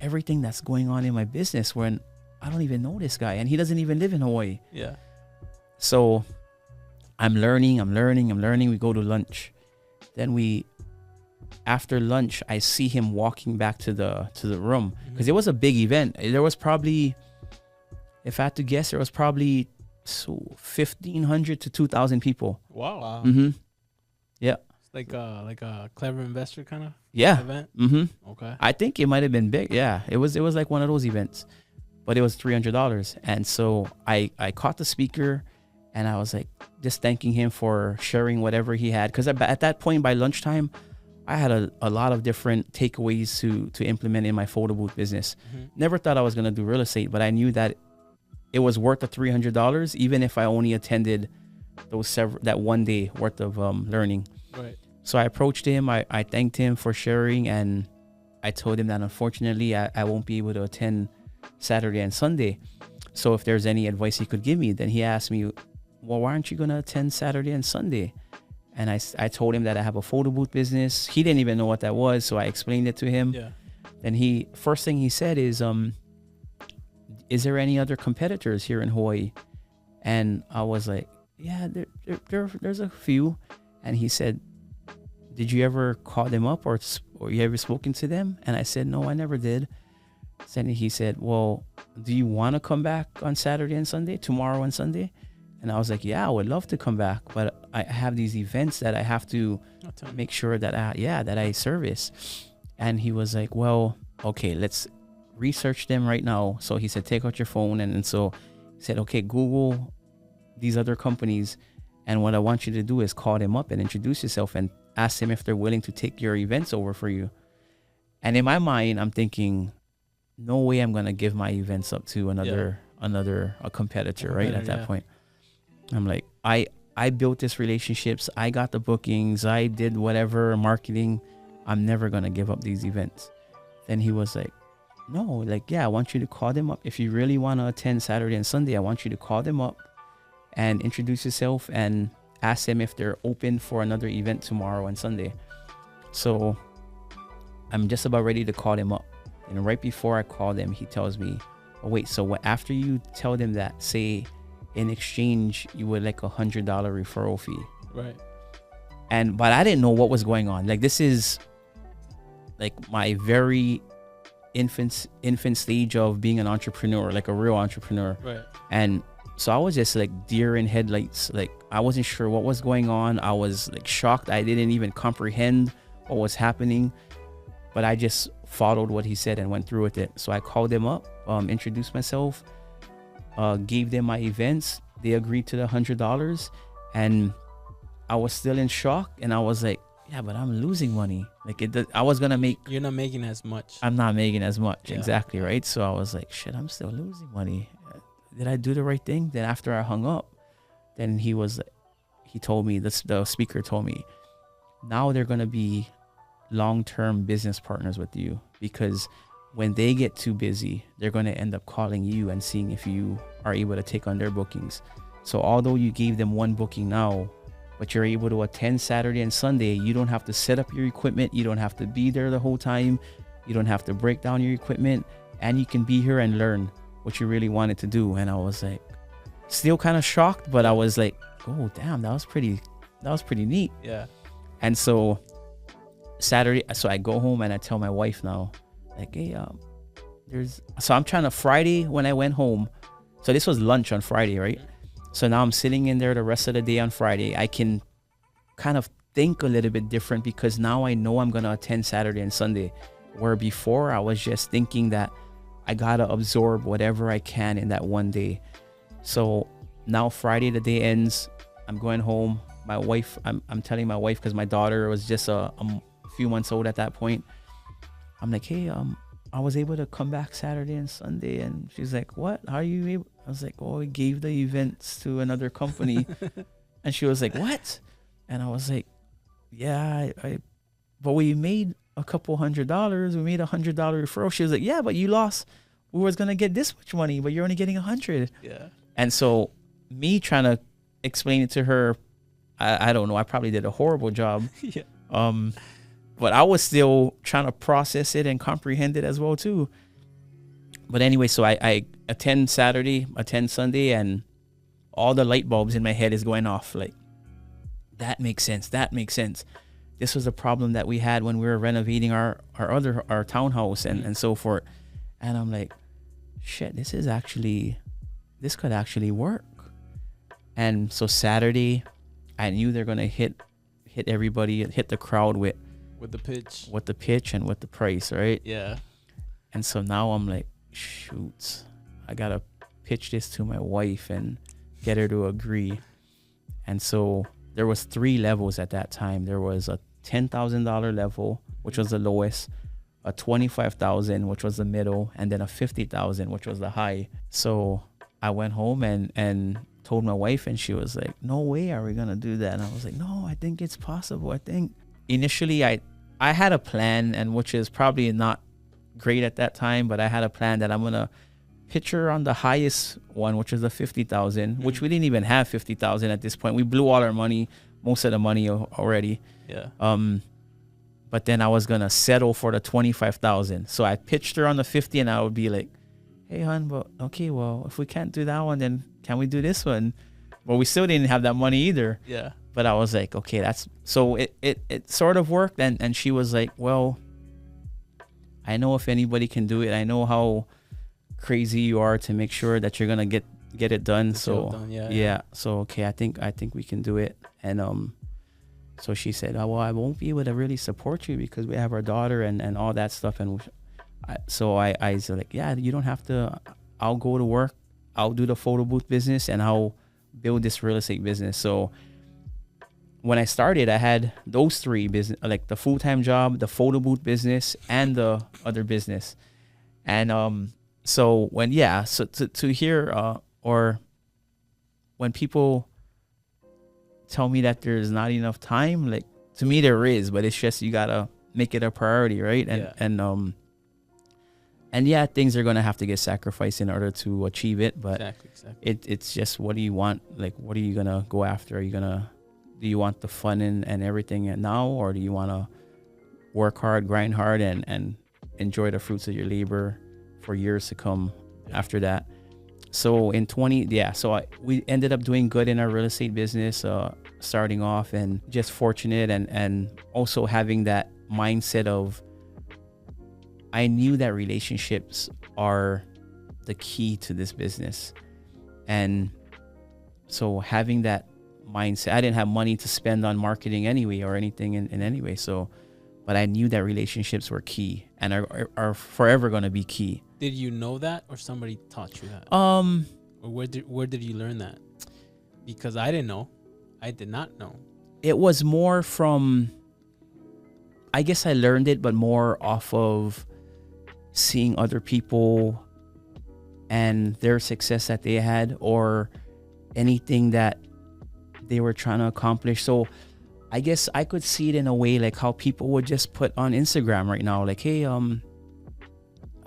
everything that's going on in my business when I don't even know this guy and he doesn't even live in Hawaii. Yeah. So I'm learning. We go to lunch. Then after lunch, I see him walking back to the room because it was a big event. There was probably, if I had to guess, 1,500 to 2,000 people. Wow. Yeah. It's like a clever investor kind of event. Okay. I think it might have been big. Yeah. It was like one of those events, but it was $300. And so I caught the speaker and I was like just thanking him for sharing whatever he had. Because at that point by lunchtime, I had a lot of different takeaways to implement in my photo booth business. Never thought I was going to do real estate, but I knew that it was worth the $300, even if I only attended that one day worth of learning. Right. So I approached him. I thanked him for sharing, and I told him that unfortunately I won't be able to attend Saturday and Sunday. So if there's any advice he could give me, then he asked me, well, why aren't you going to attend Saturday and Sunday? And I told him that I have a photo booth business. He didn't even know what that was, so I explained it to him. Yeah. And first thing he said is there any other competitors here in Hawaii? And I was like, yeah, there's a few. And he said, did you ever call them up or you ever spoken to them? And I said, no, I never did. Then he said, well, do you want to come back on Saturday and Sunday, tomorrow and Sunday? And I was like, yeah, I would love to come back, but I have these events that I have to make sure that I service. And he was like, well, okay, let's research them right now. So he said, take out your phone. And so he said, okay, Google these other companies. And what I want you to do is call them up and introduce yourself and ask them if they're willing to take your events over for you. And in my mind, I'm thinking, no way I'm going to give my events up to a competitor, right? At that point, I'm like, I built this relationships. I got the bookings. I did whatever marketing. I'm never going to give up these events. Then he was like, no, like, yeah, I want you to call them up. If you really want to attend Saturday and Sunday, I want you to call them up and introduce yourself and ask them if they're open for another event tomorrow and Sunday. So I'm just about ready to call them up. And right before I call them, he tells me, oh, wait, so what, after you tell them that, say in exchange, you would like $100 referral fee. Right. But I didn't know what was going on. Like, this is like my very infant stage of being an entrepreneur, like a real entrepreneur. Right. And so I was just like deer in headlights. Like, I wasn't sure what was going on. I was like shocked. I didn't even comprehend what was happening, but I just followed what he said and went through with it. So I called them up, introduced myself, gave them my events. They agreed to the $100, and I was still in shock. And I was like, yeah, but I'm losing money. Like, I was gonna make. You're not making as much. I'm not making as much. Yeah. Exactly, right? So I was like, shit, I'm still losing money. Did I do the right thing? Then after I hung up, then he told me, the speaker told me, now they're gonna be long-term business partners with you, because when they get too busy, they're going to end up calling you and seeing if you are able to take on their bookings. So although you gave them one booking now, but you're able to attend Saturday and Sunday, you don't have to set up your equipment. You don't have to be there the whole time. You don't have to break down your equipment, and you can be here and learn what you really wanted to do. And I was like, still kind of shocked, but I was like, oh damn, that was pretty neat. Yeah. And so Saturday, so I go home and I tell my wife now, like, hey, so I'm trying to, Friday when I went home, so this was lunch on Friday, right? So now I'm sitting in there the rest of the day on Friday. I can kind of think a little bit different, because now I know I'm going to attend Saturday and Sunday, where before I was just thinking that I got to absorb whatever I can in that one day. So now Friday, the day ends, I'm going home. My wife, I'm telling my wife, because my daughter was just a few months old at that point. I'm like, hey, I was able to come back Saturday and Sunday. And she's like, what? How are you able? I was like, oh, we gave the events to another company. And she was like, what? And I was like, yeah, but we made a couple $100. We made $100 referral. She was like, yeah, but you lost. We was going to get this much money, but you're only getting 100. Yeah. And so me trying to explain it to her, I don't know. I probably did a horrible job. Yeah. But I was still trying to process it and comprehend it as well too. But anyway, so I attend Saturday, attend Sunday, and all the light bulbs in my head is going off. Like, that makes sense. That makes sense. This was a problem that we had when we were renovating our townhouse and so forth. And I'm like, shit, this could actually work. And so Saturday, I knew they're gonna hit everybody, hit the crowd with the pitch and with the price, right? Yeah. And so now I'm like, shoot, I gotta pitch this to my wife and get her to agree. And so there was 3 levels at that time. There was a $10,000 level, which was the lowest, a $25,000, which was the middle, and then a $50,000, which was the high. So I went home and told my wife, and she was like, no way are we gonna do that. And I was like, no, I think it's possible. I think initially I had a plan, and which is probably not great at that time, but I had a plan that I'm gonna pitch her on the highest one, which is the 50,000, which we didn't even have 50,000 at this point. We blew all our money, most of the money already. Yeah. But then I was gonna settle for the 25,000. So I pitched her on the 50, and I would be like, hey hon, but okay, well, if we can't do that one, then can we do this one? But we still didn't have that money either. Yeah. But I was like, okay, that's so it sort of worked. And she was like, well, I know if anybody can do it, I know how crazy you are to make sure that you're gonna get it done. So done, yeah, yeah. yeah. So okay, I think we can do it. And so she said, oh, well, I won't be able to really support you because we have our daughter and all that stuff. And I was like, yeah, you don't have to. I'll go to work. I'll do the photo booth business and I'll build this real estate business. So when I started, I had those three business, like the full-time job, the photo booth business, and the other business. And so to hear or when people tell me that there's not enough time, like to me there is, but it's just you gotta make it a priority, right? And yeah, things are gonna have to get sacrificed in order to achieve it. But exactly. It's just, what do you want? Like, what are you gonna go after? Do you want the fun and everything now, or do you want to work hard, grind hard, and enjoy the fruits of your labor for years to come after that? So we ended up doing good in our real estate business, starting off, and just fortunate, and also having that mindset of, I knew that relationships are the key to this business. And so having that mindset, I didn't have money to spend on marketing anyway or anything in any way. So, but I knew that relationships were key and are forever going to be key. Did you know that, or somebody taught you that? Or where did you learn that? Because I didn't know. I did not know. It was more from, I guess I learned it, but more off of seeing other people and their success that they had, or anything that they were trying to accomplish. So I guess I could see it in a way like how people would just put on Instagram right now, like, hey,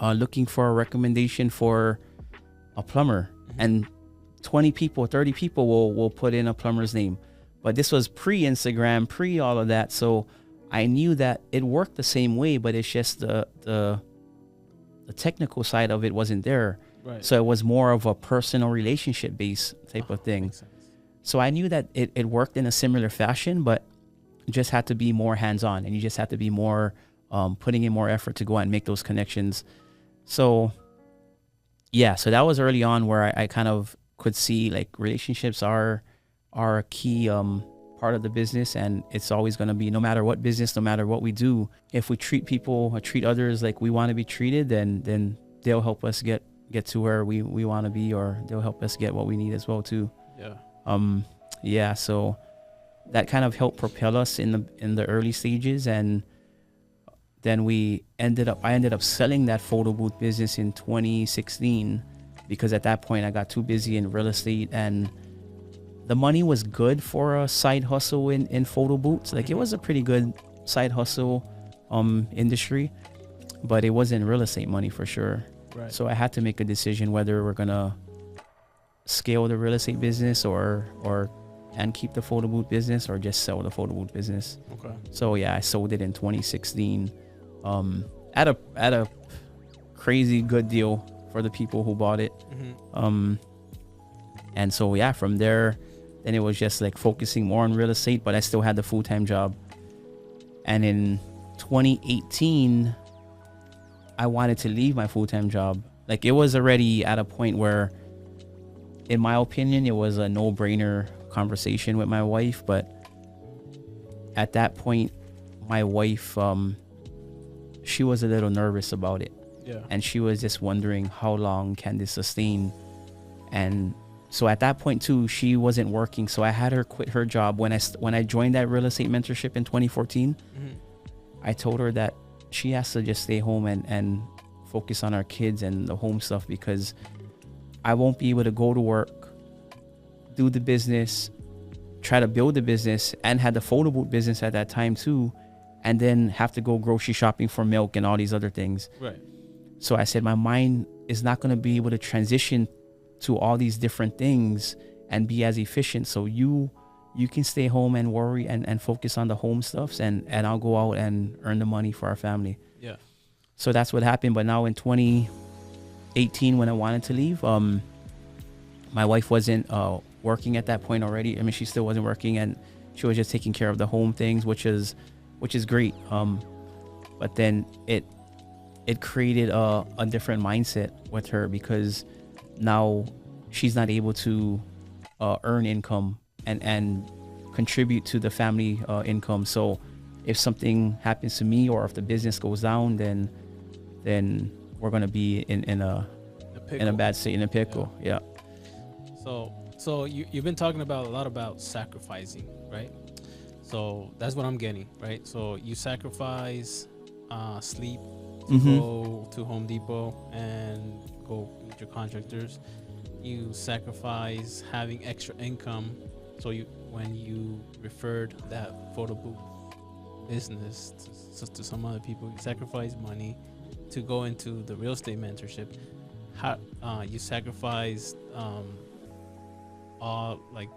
looking for a recommendation for a plumber, and 20 people, 30 people will put in a plumber's name. But this was pre-Instagram, pre all of that. So I knew that it worked the same way, but it's just the technical side of it wasn't there. Right. So it was more of a personal relationship based type of thing. So I knew that it worked in a similar fashion, but you just had to be more hands-on, and you just had to be more putting in more effort to go out and make those connections. So yeah, so that was early on where I kind of could see like relationships are a key part of the business, and it's always going to be, no matter what business, no matter what we do, if we treat people or treat others like we want to be treated, then they'll help us get to where we want to be, or they'll help us get what we need as well too. So that kind of helped propel us in the early stages. And then I ended up selling that photo booth business in 2016, because at that point I got too busy in real estate, and the money was good for a side hustle in photo booths. Like, it was a pretty good side hustle industry, but it wasn't real estate money for sure. Right. So I had to make a decision whether we're gonna scale the real estate business and keep the photo booth business, or just sell the photo booth business. Okay. So yeah, I sold it in 2016 at a crazy good deal for the people who bought it. And so yeah, from there, then it was just like focusing more on real estate, but I still had the full-time job. And in 2018, I wanted to leave my full-time job. Like, it was already at a point where, in my opinion, it was a no-brainer conversation with my wife. But at that point, my wife, she was a little nervous about it. Yeah. And she was just wondering, how long can this sustain? And so at that point too, she wasn't working. So I had her quit her job. When I joined that real estate mentorship in 2014, I told her that she has to just stay home and focus on our kids and the home stuff, because I won't be able to go to work, do the business, try to build the business, and had the photo booth business at that time too, and then have to go grocery shopping for milk and all these other things. Right. So I said, my mind is not going to be able to transition to all these different things and be as efficient. So you can stay home and worry and focus on the home stuffs, and I'll go out and earn the money for our family. Yeah. So that's what happened. But now in 2018, when I wanted to leave, my wife wasn't working at that point already. I mean, she still wasn't working, and she was just taking care of the home things, which is great. But then it created a different mindset with her, because now she's not able to earn income and contribute to the family income. So if something happens to me, or if the business goes down, then we're gonna be in a bad state, in a pickle. Yeah. So you've been talking about a lot about sacrificing, right? So that's what I'm getting, right? So you sacrifice sleep to go to Home Depot and go meet your contractors. You sacrifice having extra income. So when you referred that photo booth business to some other people, you sacrifice money to go into the real estate mentorship. How you sacrifice all, like,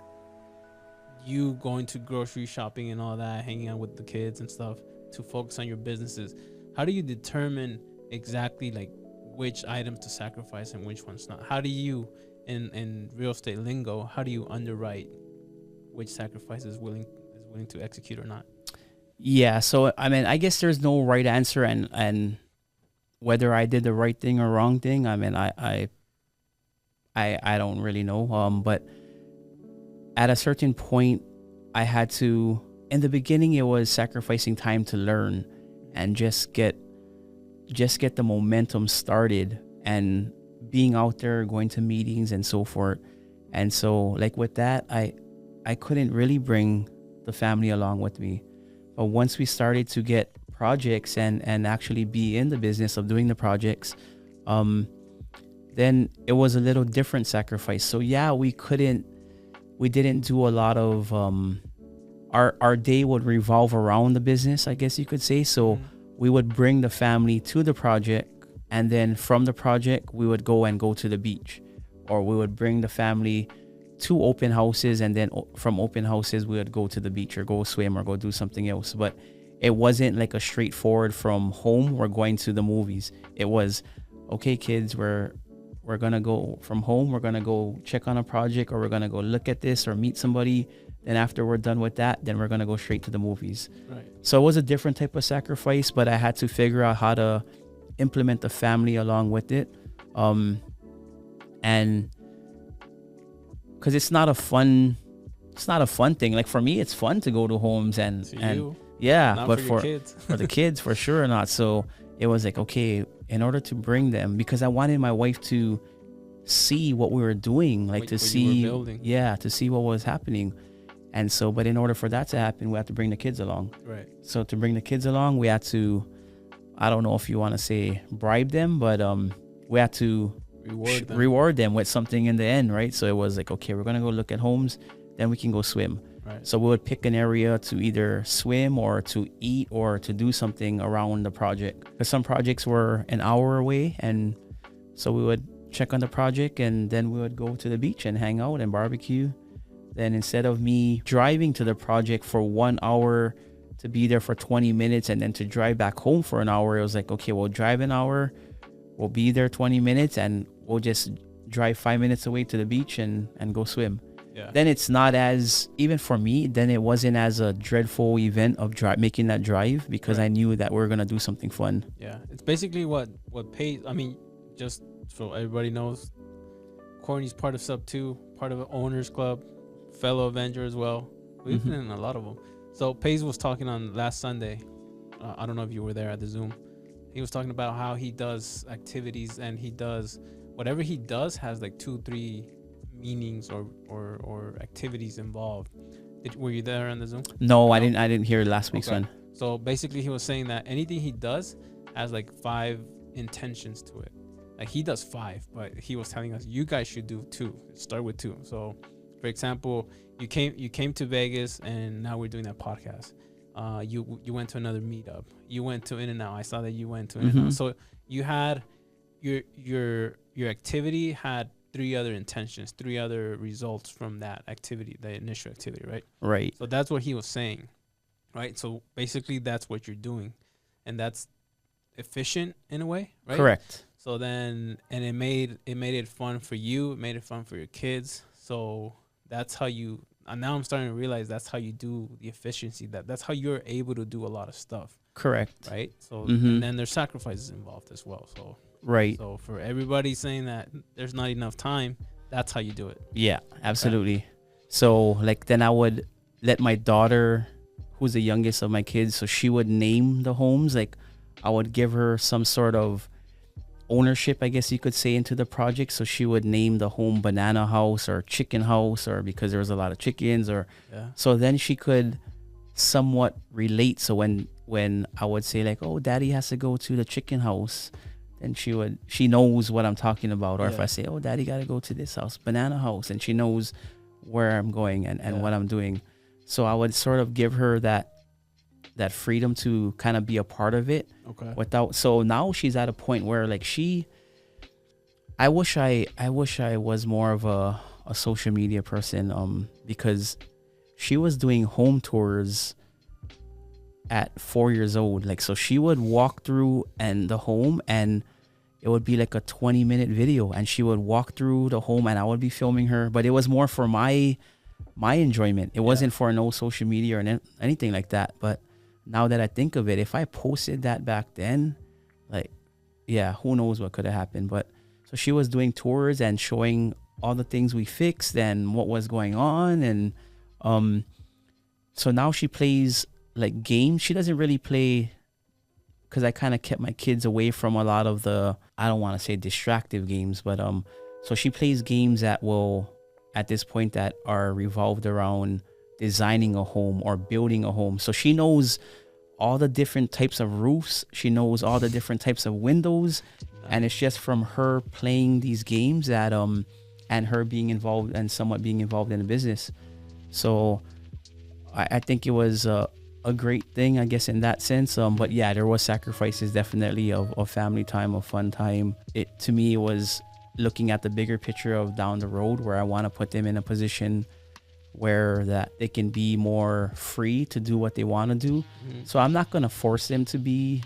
you going to grocery shopping and all that, hanging out with the kids and stuff, to focus on your businesses. How do you determine exactly like which items to sacrifice and which ones not? How do you, in real estate lingo, how do you underwrite which sacrifice is willing to execute or not? Yeah, so I mean, I guess there's no right answer, and whether I did the right thing or wrong thing, I mean, I don't really know. But at a certain point, I had to. In the beginning, it was sacrificing time to learn and just get the momentum started, and being out there, going to meetings and so forth. And so, like with that, I couldn't really bring the family along with me. But once we started to get projects and actually be in the business of doing the projects, then it was a little different sacrifice. So yeah, we didn't do a lot of, our day would revolve around the business, I guess you could say. So we would bring the family to the project, and then from the project, we would go to the beach, or we would bring the family to open houses, and then from open houses, we would go to the beach or go swim or go do something else. But it wasn't like a straightforward from home, we're going to the movies. It was, okay, kids, we're gonna go from home, we're gonna go check on a project, or we're gonna go look at this or meet somebody. Then after we're done with that, then we're gonna go straight to the movies. Right. So it was a different type of sacrifice, but I had to figure out how to implement the family along with it. And because it's not a fun thing. Like for me, it's fun to go to homes and yeah, not but for kids. for the kids, for sure not. So it was like, okay, in order to bring them, because I wanted my wife to see what we were doing, like to see what was happening. And so, but in order for that to happen, we had to bring the kids along. Right. So to bring the kids along, we had to, I don't know if you want to say bribe them, but we had to reward them with something in the end, right? So it was like, okay, we're gonna go look at homes, then we can go swim. Right. So we would pick an area to either swim or to eat or to do something around the project, because some projects were an hour away, and so we would check on the project, and then we would go to the beach and hang out and barbecue. Then instead of me driving to the project for 1 hour to be there for 20 minutes and then to drive back home for an hour, it was like, okay, we'll drive an hour, we'll be there 20 minutes, and we'll just drive 5 minutes away to the beach and go swim. Yeah. Then it's not as, even for me, then it wasn't as a dreadful event of making that drive, because I knew that we were going to do something fun. Yeah. It's basically what pays. I mean, just so everybody knows, Courtney's part of Sub 2, part of an Owners Club, fellow Avenger as well. We've been in a lot of them. So Pays was talking on last Sunday. I don't know if you were there at the Zoom. He was talking about how he does activities, and he does whatever he does has like 2-3 meanings or activities involved. Were you there on the Zoom? No, I didn't hear last week's one. So basically he was saying that anything he does has like 5 intentions to it. Like he does 5, but he was telling us you guys should do 2. Start with 2. So for example, you came to Vegas, and now we're doing that podcast. You went to another meetup. You went to In-N-Out. I saw that you went to In-N-Out. So you had your activity had 3 other intentions, 3 other results from that activity, the initial activity, right? Right. So that's what he was saying, right? So basically that's what you're doing, and that's efficient in a way, right? Correct. So then, and it made it fun for you. It made it fun for your kids. So that's how you, now I'm starting to realize that's how you do the efficiency. That's how you're able to do a lot of stuff. Correct. Right. So Mm-hmm. and then there's sacrifices involved as well. So right. So for everybody saying that there's not enough time, that's how you do it. Yeah, absolutely. Okay. So like then I would let my daughter, who's the youngest of my kids, so she would name the homes. Like I would give her some sort of ownership, I guess you could say, into the project. So she would name the home Banana House or Chicken House, or because there was a lot of chickens, or so then she could somewhat relate. So when I would say like, oh, daddy has to go to the chicken house, then she knows what I'm talking about. Or if I say, oh, daddy got to go to this house, Banana House, and she knows where I'm going and what I'm doing. So I would sort of give her that freedom to kind of be a part of it. Okay. So now she's at a point where like I wish I was more of a social media person, because she was doing home tours at 4 years old. Like, so she would walk through and the home, and it would be like a 20-minute video, and she would walk through the home and I would be filming her, but it was more for my enjoyment. It wasn't for no social media or anything like that. But now that I think of it, if I posted that back then, like, who knows what could have happened. But so she was doing tours and showing all the things we fixed and what was going on. And so now she plays like games. She doesn't really play, because I kind of kept my kids away from a lot of the, I don't want to say distractive games, but so she plays games that will, at this point, that are revolved around designing a home or building a home. So she knows all the different types of roofs. She knows all the different types of windows. And it's just from her playing these games that and her being involved and somewhat being involved in the business. So I think it was a great thing, I guess, in that sense. But yeah, there was sacrifices definitely of family time, of fun time. It, to me, was looking at the bigger picture of down the road, where I want to put them in a position where that they can be more free to do what they want to do. Mm-hmm. So I'm not going to force them to be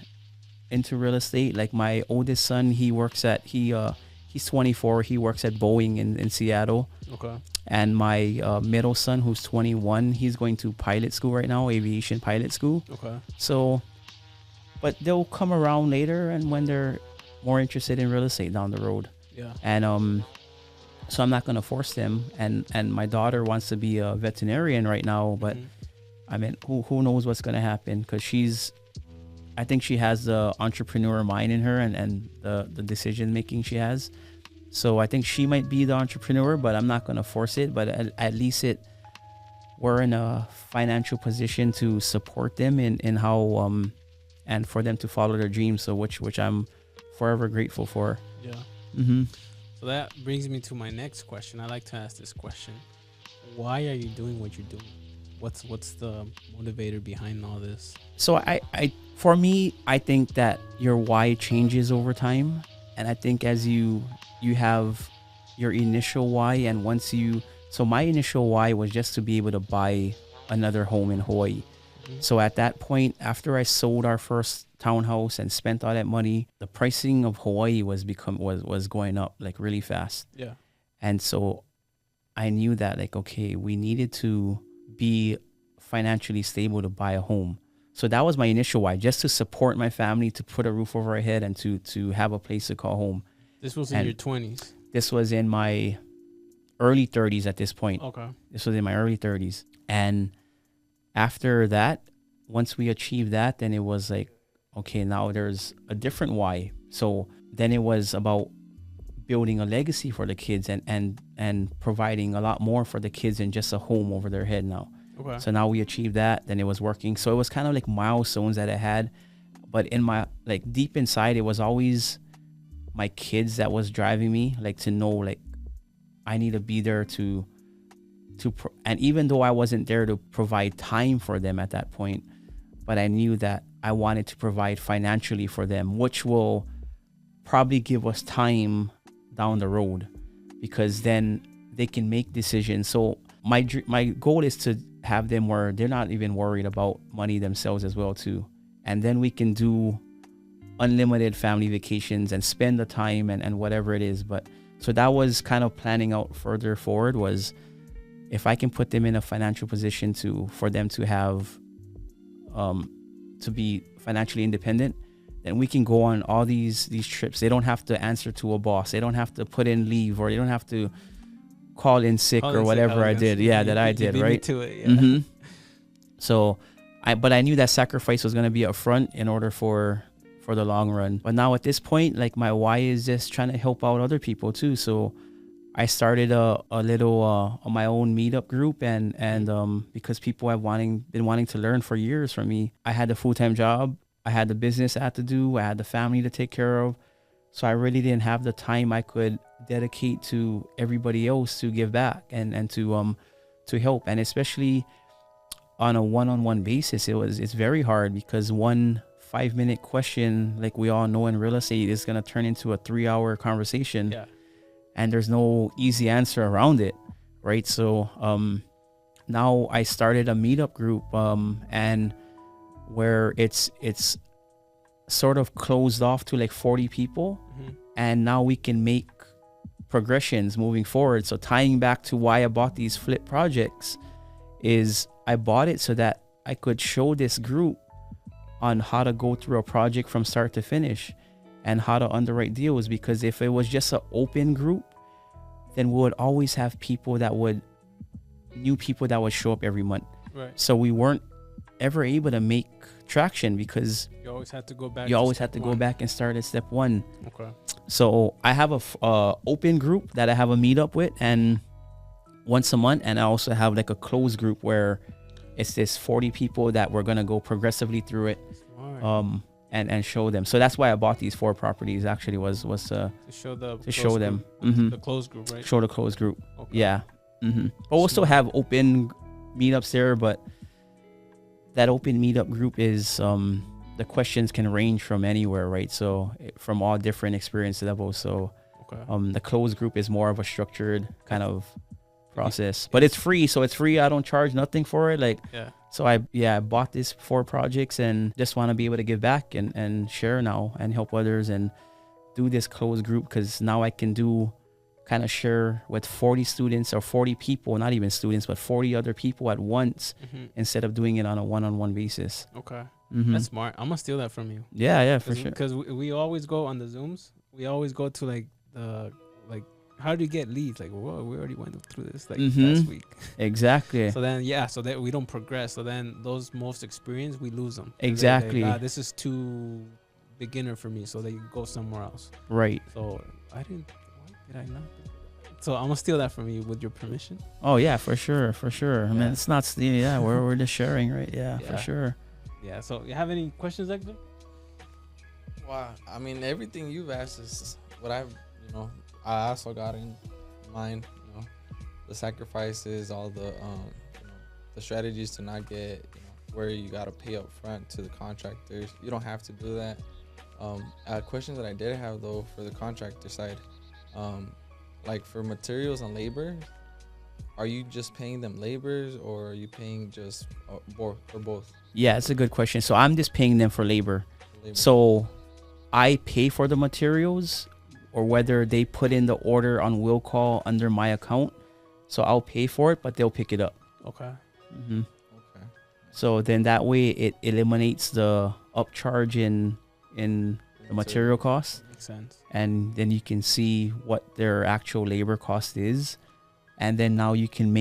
into real estate. Like my oldest son, he's 24. He works at Boeing in Seattle. Okay. And my middle son, who's 21, he's going to pilot school right now, aviation pilot school. Okay. So, but they'll come around later, and when they're more interested in real estate down the road. Yeah. And so I'm not going to force them. And my daughter wants to be a veterinarian right now, but I mean, who knows what's going to happen, because I think she has the entrepreneur mind in her, and the decision making she has. So I think she might be the entrepreneur, but I'm not going to force it. But at least we're in a financial position to support them in how and for them to follow their dreams. So which I'm forever grateful for. Yeah. Mm-hmm. So that brings me to my next question. I like to ask this question: why are you doing what you're doing? What's the motivator behind all this? So for me, I think that your why changes over time. And I think as you have your initial why, and so my initial why was just to be able to buy another home in Hawaii. Mm-hmm. So at that point, after I sold our first townhouse and spent all that money, the pricing of Hawaii was going up like really fast. Yeah. And so I knew that, like, okay, we needed to be financially stable to buy a home. So that was my initial why, just to support my family, to put a roof over our head, and to have a place to call home. This was in your 20s? This was in my early 30s at this point. Okay. This was in my early 30s. And after that, once we achieved that, then it was like, okay, now there's a different why. So then it was about building a legacy for the kids and providing a lot more for the kids than just a home over their head now. Okay. So now we achieved that, then it was working. So it was kind of like milestones that I had, but in my, like, deep inside, it was always my kids that was driving me, like, to know, like, I need to be there and even though I wasn't there to provide time for them at that point, but I knew that I wanted to provide financially for them, which will probably give us time down the road, because then they can make decisions. So my goal is to have them where they're not even worried about money themselves as well too. And then we can do unlimited family vacations and spend the time and whatever it is. But so that was kind of planning out further forward, was if I can put them in a financial position for them to have to be financially independent, then we can go on all these trips. They don't have to answer to a boss. They don't have to put in leave, or they don't have to call in sick or whatever I did. Yeah, that I did, right? To it, yeah. So but I knew that sacrifice was going to be up front in order for the long run. But now at this point, like, my why is just trying to help out other people too. So I started a little on my own meetup group, and because people have been wanting to learn for years from me. I had a full-time job, I had the business I had to do, I had the family to take care of, so I really didn't have the time I could dedicate to everybody else to give back and to help. And especially on a one-on-one basis, it's very hard, because one 5-minute question, like we all know in real estate, is going to turn into a 3-hour conversation. Yeah. And there's no easy answer around it, right? So now I started a meetup group, and where it's sort of closed off to like 40 people, and now we can make progressions moving forward. So tying back to why I bought these flip projects is I bought it so that I could show this group on how to go through a project from start to finish, and how to underwrite deals. Because if it was just an open group, then we would always have new people that would show up every month. Right. So we weren't ever able to make traction, because you always had to go back. Go back and start at step one. Okay. So I have a open group that I have a meetup with, and once a month, and I also have like a closed group where it's this 40 people that we're gonna go progressively through it. Smart. And show them. So that's why I bought these 4 properties. Actually, was to show them the closed group, right? Show the closed group. Okay. Yeah. But we'll still have open meetups there. But that open meetup group is the questions can range from anywhere, right? So from all different experience levels. So the closed group is more of a structured kind of process, but it's free. So it's free. I don't charge nothing for it. Like, yeah. So I bought these 4 projects and just want to be able to give back and share now and help others and do this closed group, because now I can kind of share with 40 students or 40 people, not even students, but 40 other people at once, instead of doing it on a one-on-one basis. Okay. That's smart. I'm going to steal that from you. Yeah, for sure. Because we always go on the Zooms. We always go to how do you get leads? Like, whoa, we already went through this last week. Exactly. So that we don't progress. So then those most experienced, we lose them. Exactly. This is too beginner for me. So they go somewhere else. Right. So why did I not? So I'm gonna steal that from you with your permission. Oh yeah, for sure. Yeah. I mean, it's not stealing. Yeah, we're just sharing, right? Yeah, for sure. Yeah. So you have any questions, Hector? Wow. I mean, everything you've asked is what I also got in mind, the sacrifices, all the, the strategies to not get, where you got to pay up front to the contractors. You don't have to do that. Questions that I did have, though, for the contractor side, like for materials and labor, are you just paying them labors, or are you paying just for both? Yeah, it's a good question. So I'm just paying them for labor. So I pay for the materials, or whether they put in the order on will call under my account. So I'll pay for it, but they'll pick it up. Okay. Okay. So then that way it eliminates the upcharge in the material costs. Makes sense. And then you can see what their actual labor cost is. And then now you can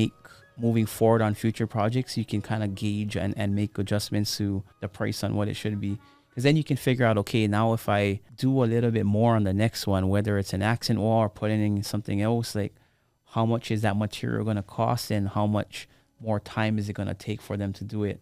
moving forward on future projects, you can kind of gauge and make adjustments to the price on what it should be. Because then you can figure out, okay, now if I do a little bit more on the next one, whether it's an accent wall or putting in something else, like how much is that material going to cost, and how much more time is it going to take for them to do it?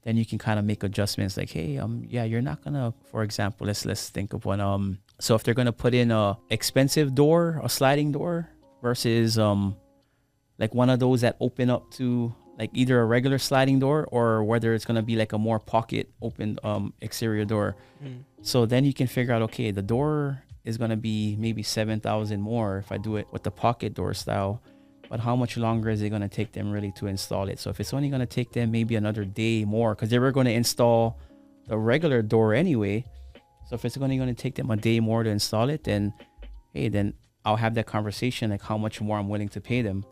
Then you can kind of make adjustments like, hey, you're not going to, for example, let's think of one. So if they're going to put in a expensive door, a sliding door, versus like one of those that open up to like either a regular sliding door, or whether it's going to be like a more pocket open exterior door. So then you can figure out, okay, the door is going to be maybe $7,000 more if I do it with the pocket door style, but how much longer is it going to take them really to install it? So if it's only going to take them maybe another day more, because they were going to install the regular door anyway. So if it's only going to take them a day more to install it, then hey, then I'll have that conversation, like how much more I'm willing to pay them.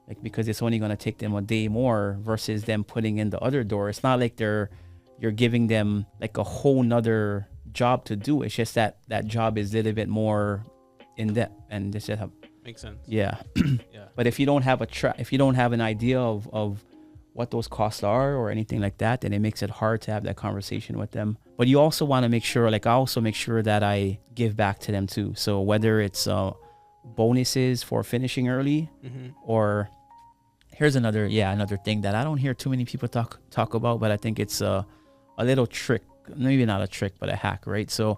like because it's only going to take them a day more versus them putting in the other door. It's not like you're giving them like a whole nother job to do. It's just that job is a little bit more in depth, and this just makes sense. Yeah. Yeah. But if you don't have if you don't have an idea of what those costs are or anything like that, then it makes it hard to have that conversation with them. But you also want to make sure, like I also make sure that I give back to them too. So whether it's bonuses for finishing early, or here's another thing that I don't hear too many people talk about, but I think it's a little trick, maybe not a trick, but a hack, right? So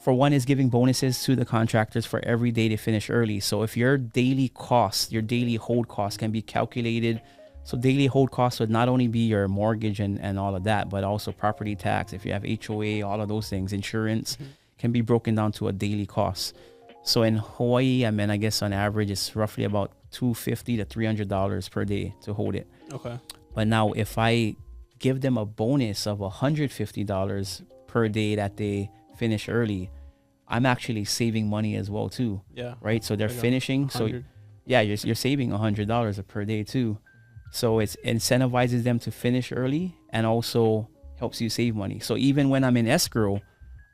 for one is giving bonuses to the contractors for every day they finish early. So if your daily costs, your daily hold costs can be calculated. So daily hold costs would not only be your mortgage and all of that, but also property tax. If you have HOA, all of those things, insurance can be broken down to a daily cost. So in Hawaii, I mean, I guess on average, it's roughly about $250 to $300 per day to hold it. Okay. But now if I give them a bonus of $150 per day that they finish early, I'm actually saving money as well too. Yeah. Right. So they're finishing. So yeah, you're saving $100 per day too. So it incentivizes them to finish early and also helps you save money. So even when I'm in escrow,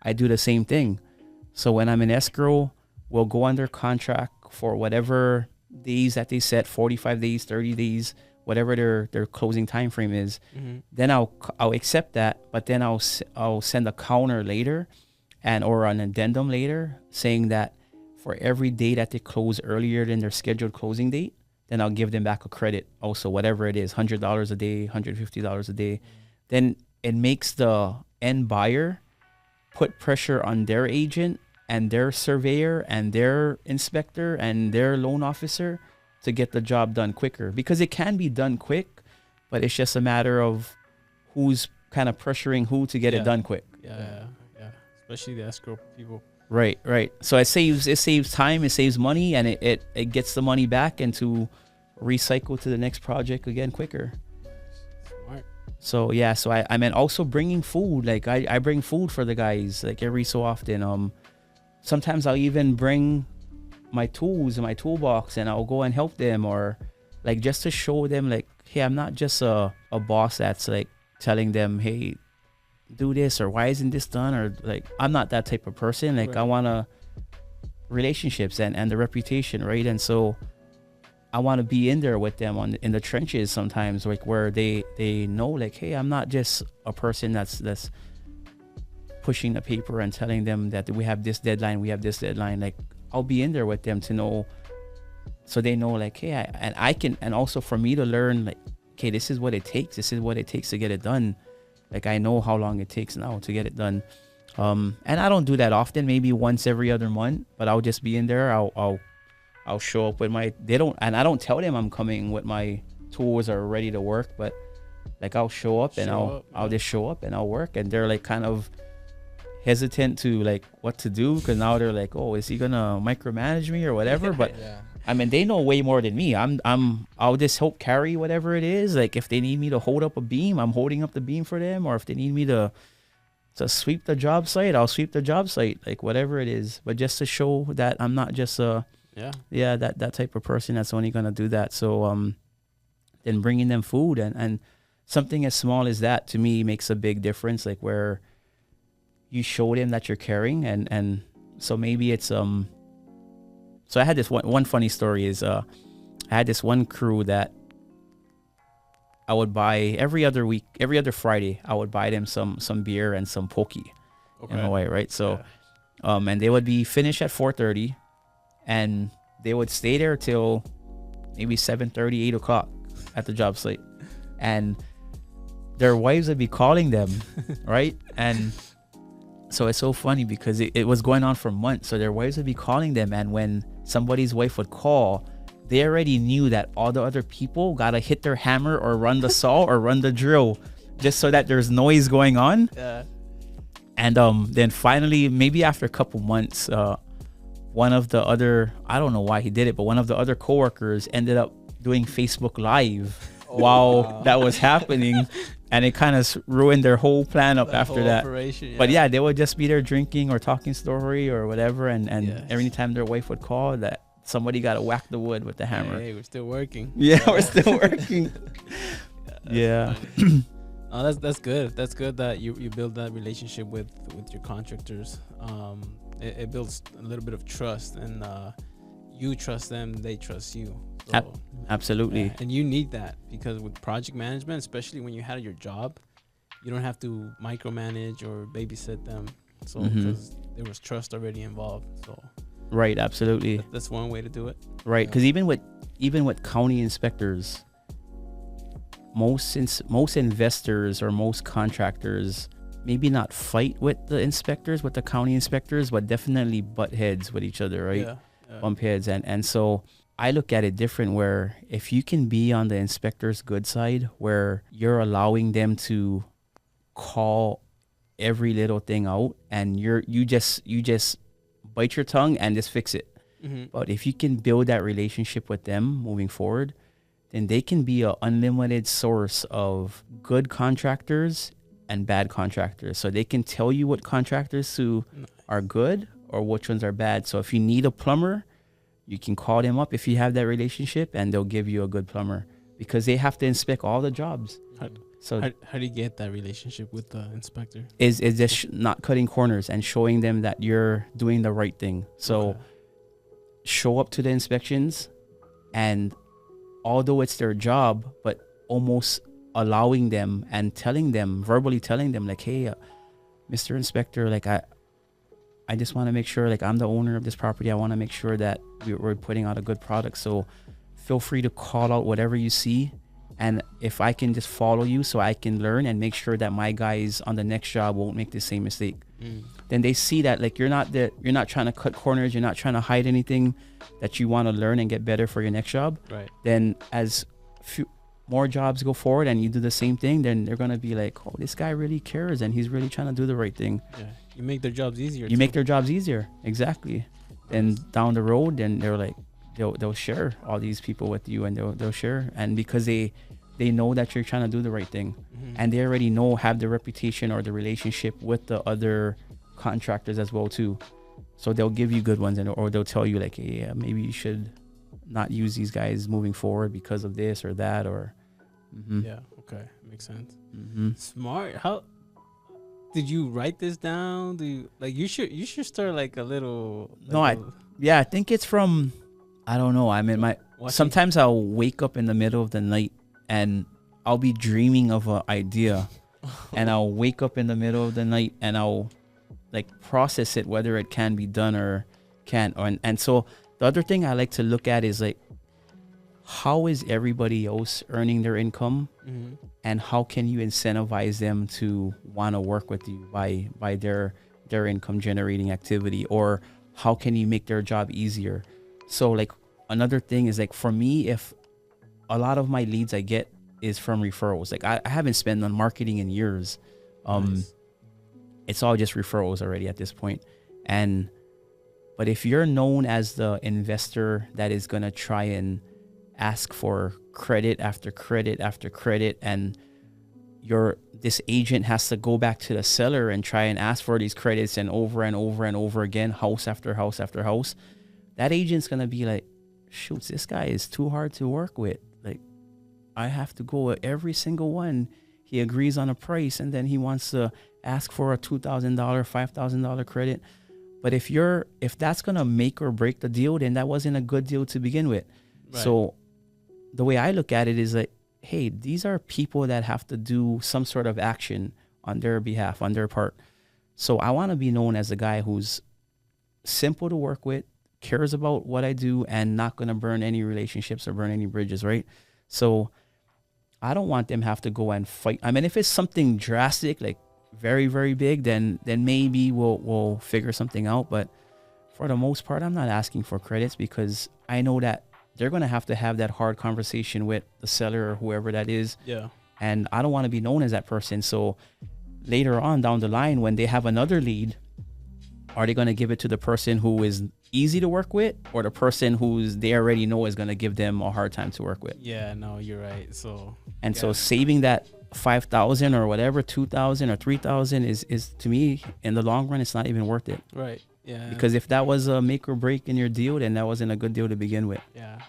I do the same thing. So when I'm in escrow, we'll go under contract for whatever days that they set, 45 days, 30 days, whatever their closing time frame is. Then I'll accept that, but then I'll send a counter later or an addendum later saying that for every day that they close earlier than their scheduled closing date, then I'll give them back a credit also, whatever it is, $100 a day, $150 a day. Then it makes the end buyer put pressure on their agent and their surveyor and their inspector and their loan officer to get the job done quicker, because it can be done quick, but it's just a matter of who's kind of pressuring who to get it done quick. Yeah. Especially the escrow people. Right. So it saves time, it saves money, and it gets the money back and to recycle to the next project again quicker. Smart. So yeah, so I mean also bringing food. Like I bring food for the guys like every so often. Sometimes I'll even bring my tools in my toolbox and I'll go and help them, or like just to show them like, hey, I'm not just a boss that's like telling them, hey, do this, or why isn't this done, or like I'm not that type of person. Like I want relationships and the reputation, right? And so I want to be in there with them in the trenches sometimes, like where they know like, hey, I'm not just a person that's pushing the paper and telling them that we have this deadline. Like I'll be in there with them to know, so they know like, hey, I can, and also for me to learn like, okay, this is what it takes to get it done. Like I know how long it takes now to get it done. And I don't do that often, maybe once every other month, but I'll just be in there. I'll show up with I don't tell them I'm coming with my tools are ready to work, but like I'll show up and I'll just show up and I'll work, and they're like kind of hesitant to like what to do, because now they're like, oh, is he gonna micromanage me or whatever? But I mean, they know way more than me. I'll just help carry whatever it is. Like if they need me to hold up a beam, I'm holding up the beam for them, or if they need me to sweep the job site, I'll sweep the job site, like whatever it is. But just to show that I'm not just that type of person that's only gonna do that. So then bringing them food and something as small as that to me makes a big difference. Like where you show them that you're caring, and so maybe it's So I had this one funny story is I had this one crew that I would buy every other Friday. I would buy them some beer and some poke in Hawaii, right? So and they would be finished at 4:30, and they would stay there till maybe 7:30, 8 o'clock at the job site, and their wives would be calling them, right? And so it's so funny because it was going on for months. So their wives would be calling them, and when somebody's wife would call, they already knew that all the other people gotta hit their hammer or run the saw or run the drill, just so that there's noise going on. Yeah. And then finally, maybe after a couple months, one of the other, I don't know why he did it, but one of the other coworkers ended up doing Facebook Live while that was happening. And it kind of ruined their whole plan up after that. But yeah, they would just be there drinking or talking story or whatever. And every time their wife would call, that somebody got to whack the wood with the hammer. Hey, we're still working. Yeah, we're still working. Yeah. Oh, that's good. That's good that you build that relationship with your contractors. It builds a little bit of trust, and you trust them, they trust you. So, Absolutely. yeah, and you need that, because with project management, especially when you had your job, you don't have to micromanage or babysit them. So because there was trust already involved. So right, absolutely. That's one way to do it. Right, because even with county inspectors, most investors or most contractors maybe not fight with the inspectors, with the county inspectors, but definitely butt heads with each other, right? Yeah. Bump heads. And so I look at it different, where if you can be on the inspector's good side, where you're allowing them to call every little thing out, and you just bite your tongue and just fix it. But if you can build that relationship with them moving forward, then they can be an unlimited source of good contractors and bad contractors. So they can tell you what contractors who are good or which ones are bad. So if you need a plumber, you can call them up if you have that relationship, and they'll give you a good plumber, because they have to inspect all the jobs. So how do you get that relationship with the inspector? Is just not cutting corners and showing them that you're doing the right thing. So show up to the inspections, and although it's their job, but almost allowing them and verbally telling them like, hey, Mr. Inspector, like I just want to make sure, like, I'm the owner of this property. I want to make sure that we're putting out a good product. So feel free to call out whatever you see. And if I can just follow you so I can learn and make sure that my guys on the next job won't make the same mistake, then they see that, like, you're not trying to cut corners. You're not trying to hide anything, that you want to learn and get better for your next job. Right. Then as more jobs go forward and you do the same thing, then they're going to be like, oh, this guy really cares and he's really trying to do the right thing. Yeah. You make their jobs easier. You make their jobs easier. Exactly. And down the road, then they're like, they'll share all these people with you, and they'll share. And because they know that you're trying to do the right thing, and they already have the reputation or the relationship with the other contractors as well too. So they'll give you good ones, or they'll tell you like, hey, yeah, maybe you should not use these guys moving forward because of this or that, or yeah, okay, makes sense. Smart. How did you write this down? Do you, like, you should start like a little, like I think it's from, I don't know, I'm in my sometimes I'll wake up in the middle of the night and I'll be dreaming of an idea and I'll wake up in the middle of the night and I'll like process it, whether it can be done or can't. And so the other thing I like to look at is like, how is everybody else earning their income, and how can you incentivize them to want to work with you by their income generating activity, or how can you make their job easier? So like another thing is like, for me, if a lot of my leads I get is from referrals, like I haven't spent on marketing in years. Nice. It's all just referrals already at this point. But if you're known as the investor that is going to try and ask for credit after credit after credit, and this agent has to go back to the seller and try and ask for these credits and over and over and over again, house after house after house, that agent's going to be like, shoots, this guy is too hard to work with. Like, I have to go with every single one. He agrees on a price and then he wants to ask for a $2,000, $5,000 credit. But if that's going to make or break the deal, then that wasn't a good deal to begin with. Right. So the way I look at it is like, hey, these are people that have to do some sort of action on their behalf, on their part. So I want to be known as a guy who's simple to work with, cares about what I do, and not going to burn any relationships or burn any bridges, right? So I don't want them have to go and fight. I mean, if it's something drastic, like very, very big, then maybe we'll figure something out. But for the most part, I'm not asking for credits, because I know that they're going to have that hard conversation with the seller or whoever that is. Yeah. And I don't want to be known as that person. So later on down the line, when they have another lead, are they going to give it to the person who is easy to work with, or the person who's they already know is going to give them a hard time to work with? Yeah, no, you're right. So saving that $5,000 or whatever, $2,000 or $3,000 is to me, in the long run, it's not even worth it. Right. Yeah. Because if that was a make or break in your deal, then that wasn't a good deal to begin with. Yeah.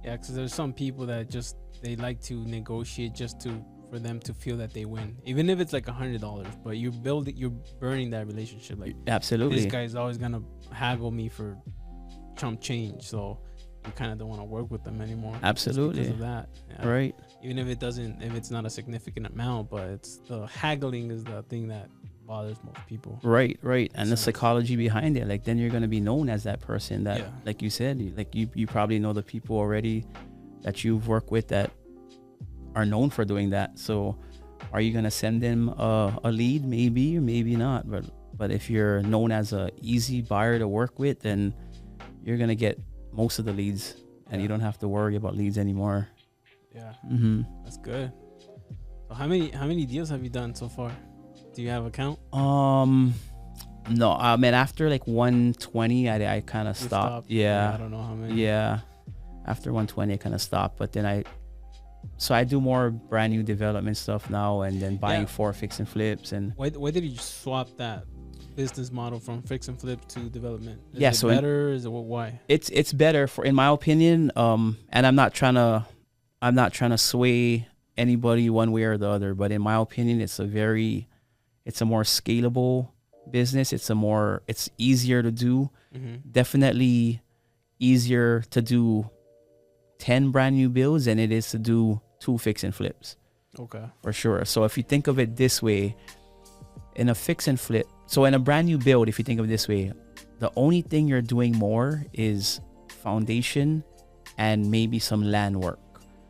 Yeah, because there's some people that just they like to negotiate just for them to feel that they win, even if it's like $100. But you're burning that relationship. Like, Absolutely. this guy's always gonna haggle me for chump change, so you kind of don't want to work with them anymore. Absolutely. Because of that. Yeah. Right. Even if it's not a significant amount, but it's the haggling is the thing that bothers most people. Right. And the So- psychology behind it, like then you're gonna be known as that person that, Yeah. like you said, you probably know the people already that you've worked with that are known for doing that. So, are you gonna send them a lead? Maybe or maybe not. But if you're known as a easy buyer to work with, then you're gonna get most of the leads, and you don't have to worry about leads anymore. Yeah, Mm-hmm. that's good. So how many deals have you done so far? Do you have a count? No, I mean after like 120, I kind of You stopped. I Yeah, don't know how many. yeah. After 120, I kind of stopped. But then so I do more brand new development stuff now, and then buying Yeah. for fix and flips and. Why did you swap that business model from fix and flip to development? Is Yeah, it so better? Is it why? It's better for, in my opinion. And I'm not trying to sway anybody one way or the other, but in my opinion, it's a more scalable business. It's easier to do. Mm-hmm. Definitely easier to do 10 brand new builds than it is to do 2 fix and flips, Okay. for sure. So if you think of it this way, in a fix and flip, so in a brand new build, if you think of it this way, the only thing you're doing more is foundation and maybe some land work.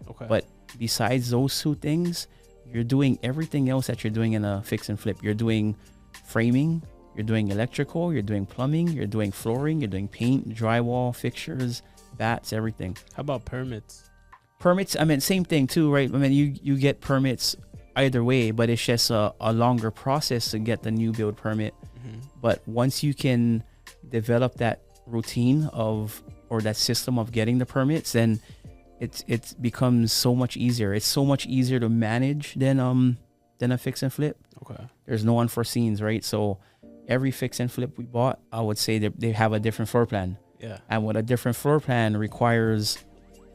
Okay. But besides those 2 things, you're doing everything else that you're doing in a fix and flip. You're doing framing, you're doing electrical, you're doing plumbing, you're doing flooring, you're doing paint, drywall, fixtures, bats, everything. How about permits? Permits, I mean, same thing too, right? I mean, you get permits either way, but it's just a longer process to get the new build permit. Mm-hmm. But once you can develop that routine or that system of getting the permits, then it becomes so much easier. It's so much easier to manage than a fix and flip. Okay. There's no unforeseens, right? So every fix and flip we bought, I would say they have a different floor plan. Yeah. And what a different floor plan requires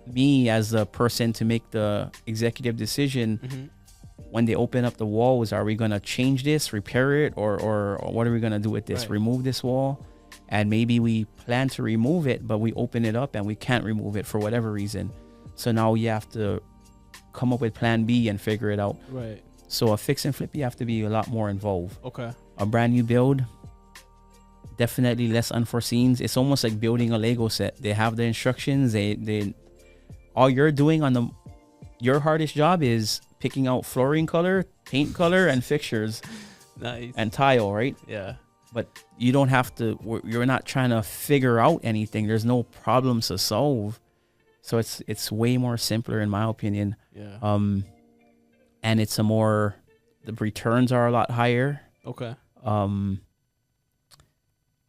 me as the person to make the executive decision. Mm-hmm. When they open up the walls, are we going to change this, repair it, or what are we going to do with this? Right. Remove this wall? And maybe we plan to remove it, but we open it up and we can't remove it for whatever reason. So now you have to come up with plan B and figure it out. Right. So a fix and flip, you have to be a lot more involved. Okay. A brand new build, definitely less unforeseens. It's almost like building a Lego set. They have the instructions. They all you're doing your hardest job is picking out flooring color, paint color, and fixtures Nice. and tile, right? Yeah. But you don't have to. You're not trying to figure out anything. There's no problems to solve. So it's way more simpler in my opinion. Yeah. And the returns are a lot higher. Okay.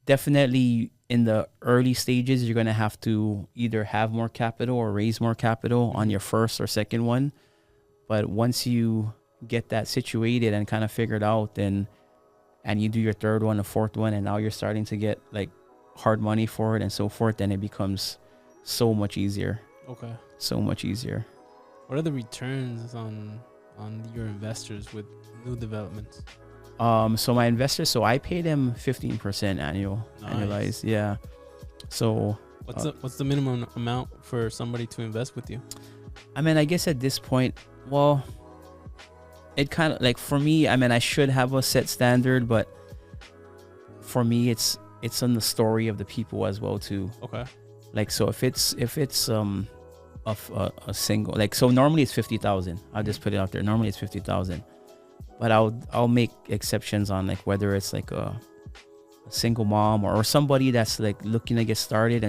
Definitely in the early stages, you're going to have to either have more capital or raise more capital on your first or second one. But once you get that situated and kind of figured out, and you do your third one, the fourth one, and now you're starting to get like hard money for it and so forth, then it becomes so much easier. Okay. So much easier. What are the returns on your investors with new developments? So my investors, I pay them 15% annualized. Yeah. So What's the minimum amount for somebody to invest with you? I mean, I guess at this point, well, it kind of like for me, I mean, I should have a set standard, but for me, it's on the story of the people as well too. Okay. Like, so if it's a single, like, so normally it's 50,000. I'll just put it out there. Normally it's 50,000, but I'll make exceptions on like whether it's like a single mom or somebody that's like looking to get started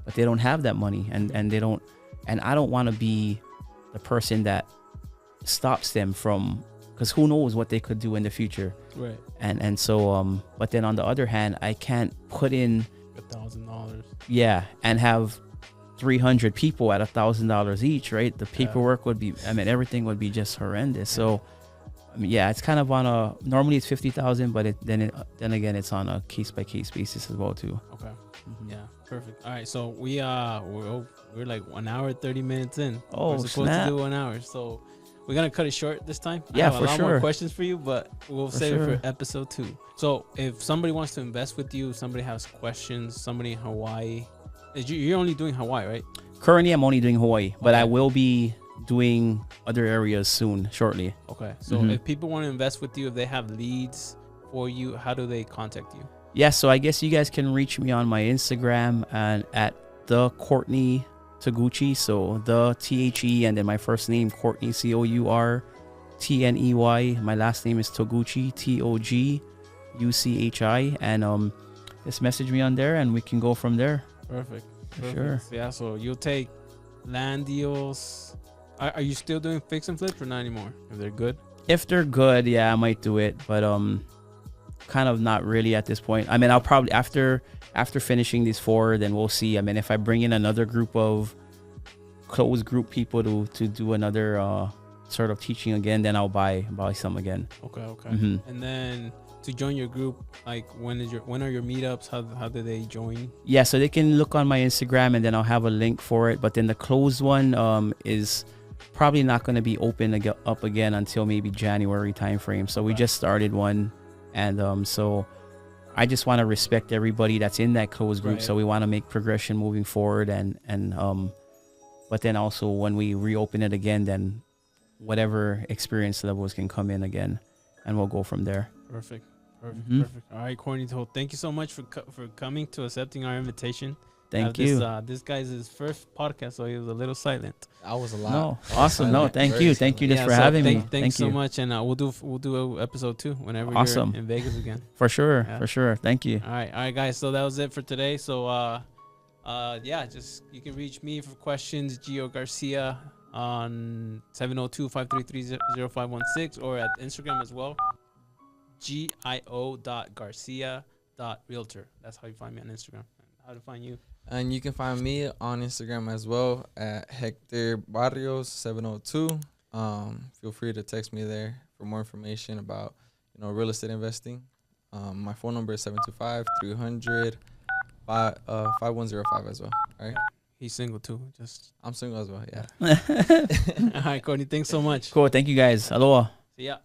but they don't have that money and they don't, and I don't want to be the person that stops them from, because who knows what they could do in the future. Right. And so but then on the other hand, I can't put in $1,000. yeah and have 300 people at $1,000 each, right? The paperwork would be, I mean, everything would be just horrendous. So I mean, yeah, it's kind of on a, normally it's 50,000, but then again, it's on a case by case basis as well too. Okay. Mhm. Yeah. Perfect. All right. So we're like 1 hour 30 minutes in. Oh, we're supposed snap. to do 1 hour, so we're gonna cut it short this time. Yeah, I have for a lot more sure. questions for you, but we'll For save it sure. for episode 2. So if somebody wants to invest with you, somebody has questions, somebody in Hawaii, you're only doing Hawaii, right? Currently, I'm only doing Hawaii, but I Okay. will be doing other areas soon, shortly. Okay. So Mhm. if people want to invest with you, if they have leads for you, how do they contact you? Yeah, so I guess you guys can reach me on my Instagram and at the Courtney Toguchi. So the THE and then my first name Courtney COURTNEY. My last name is Toguchi TOGUCHI, and just message me on there and we can go from there. Perfect. For sure. Yeah. So you'll take land deals. Are you still doing fix and flips or not anymore? If they're good. If they're good, yeah, I might do it, but kind of not really at this point. I mean, I'll probably after finishing these 4, then we'll see. I mean, if I bring in another group of closed group people to do another sort of teaching again, then I'll buy some again. Okay. Okay. Mhm. And then to join your group, like when are your meetups? How do they join? Yeah, so they can look on my Instagram and then I'll have a link for it. But then the closed one is probably not going to be open up again until maybe January timeframe. So we Okay. just started one, and so I just want to respect everybody that's in that closed group. Right. So we want to make progression moving forward, and but then also when we reopen it again, then whatever experience levels can come in again, and we'll go from there. Perfect. Mhm. Perfect. All right, Courtney. So thank you so much for coming to accepting our invitation. Thank you. This guy's his first podcast, so he was a little silent. I was a lot. No, I was awesome. No, silent, thank very you. silent. Thank you just for so having me. Thanks Thank so you. much, and we'll do episode 2 whenever Awesome. you're in Vegas again. For sure. Yeah. For sure. Thank you. All right, guys. So that was it for today. So yeah, just you can reach me for questions, Gio Garcia on 702-533-0516 or at Instagram as well, gio.garcia.realtor. That's how you find me on Instagram. How to find you? And you can find me on Instagram as well at Hector Barrios 702. Feel free to text me there for more information about real estate investing. My phone number is 725-300-5105 as well. All right. He's single too. Just I'm single as well. Yeah. all right, Courtney. Thanks so much. Cool. Thank you guys. Aloha. See ya.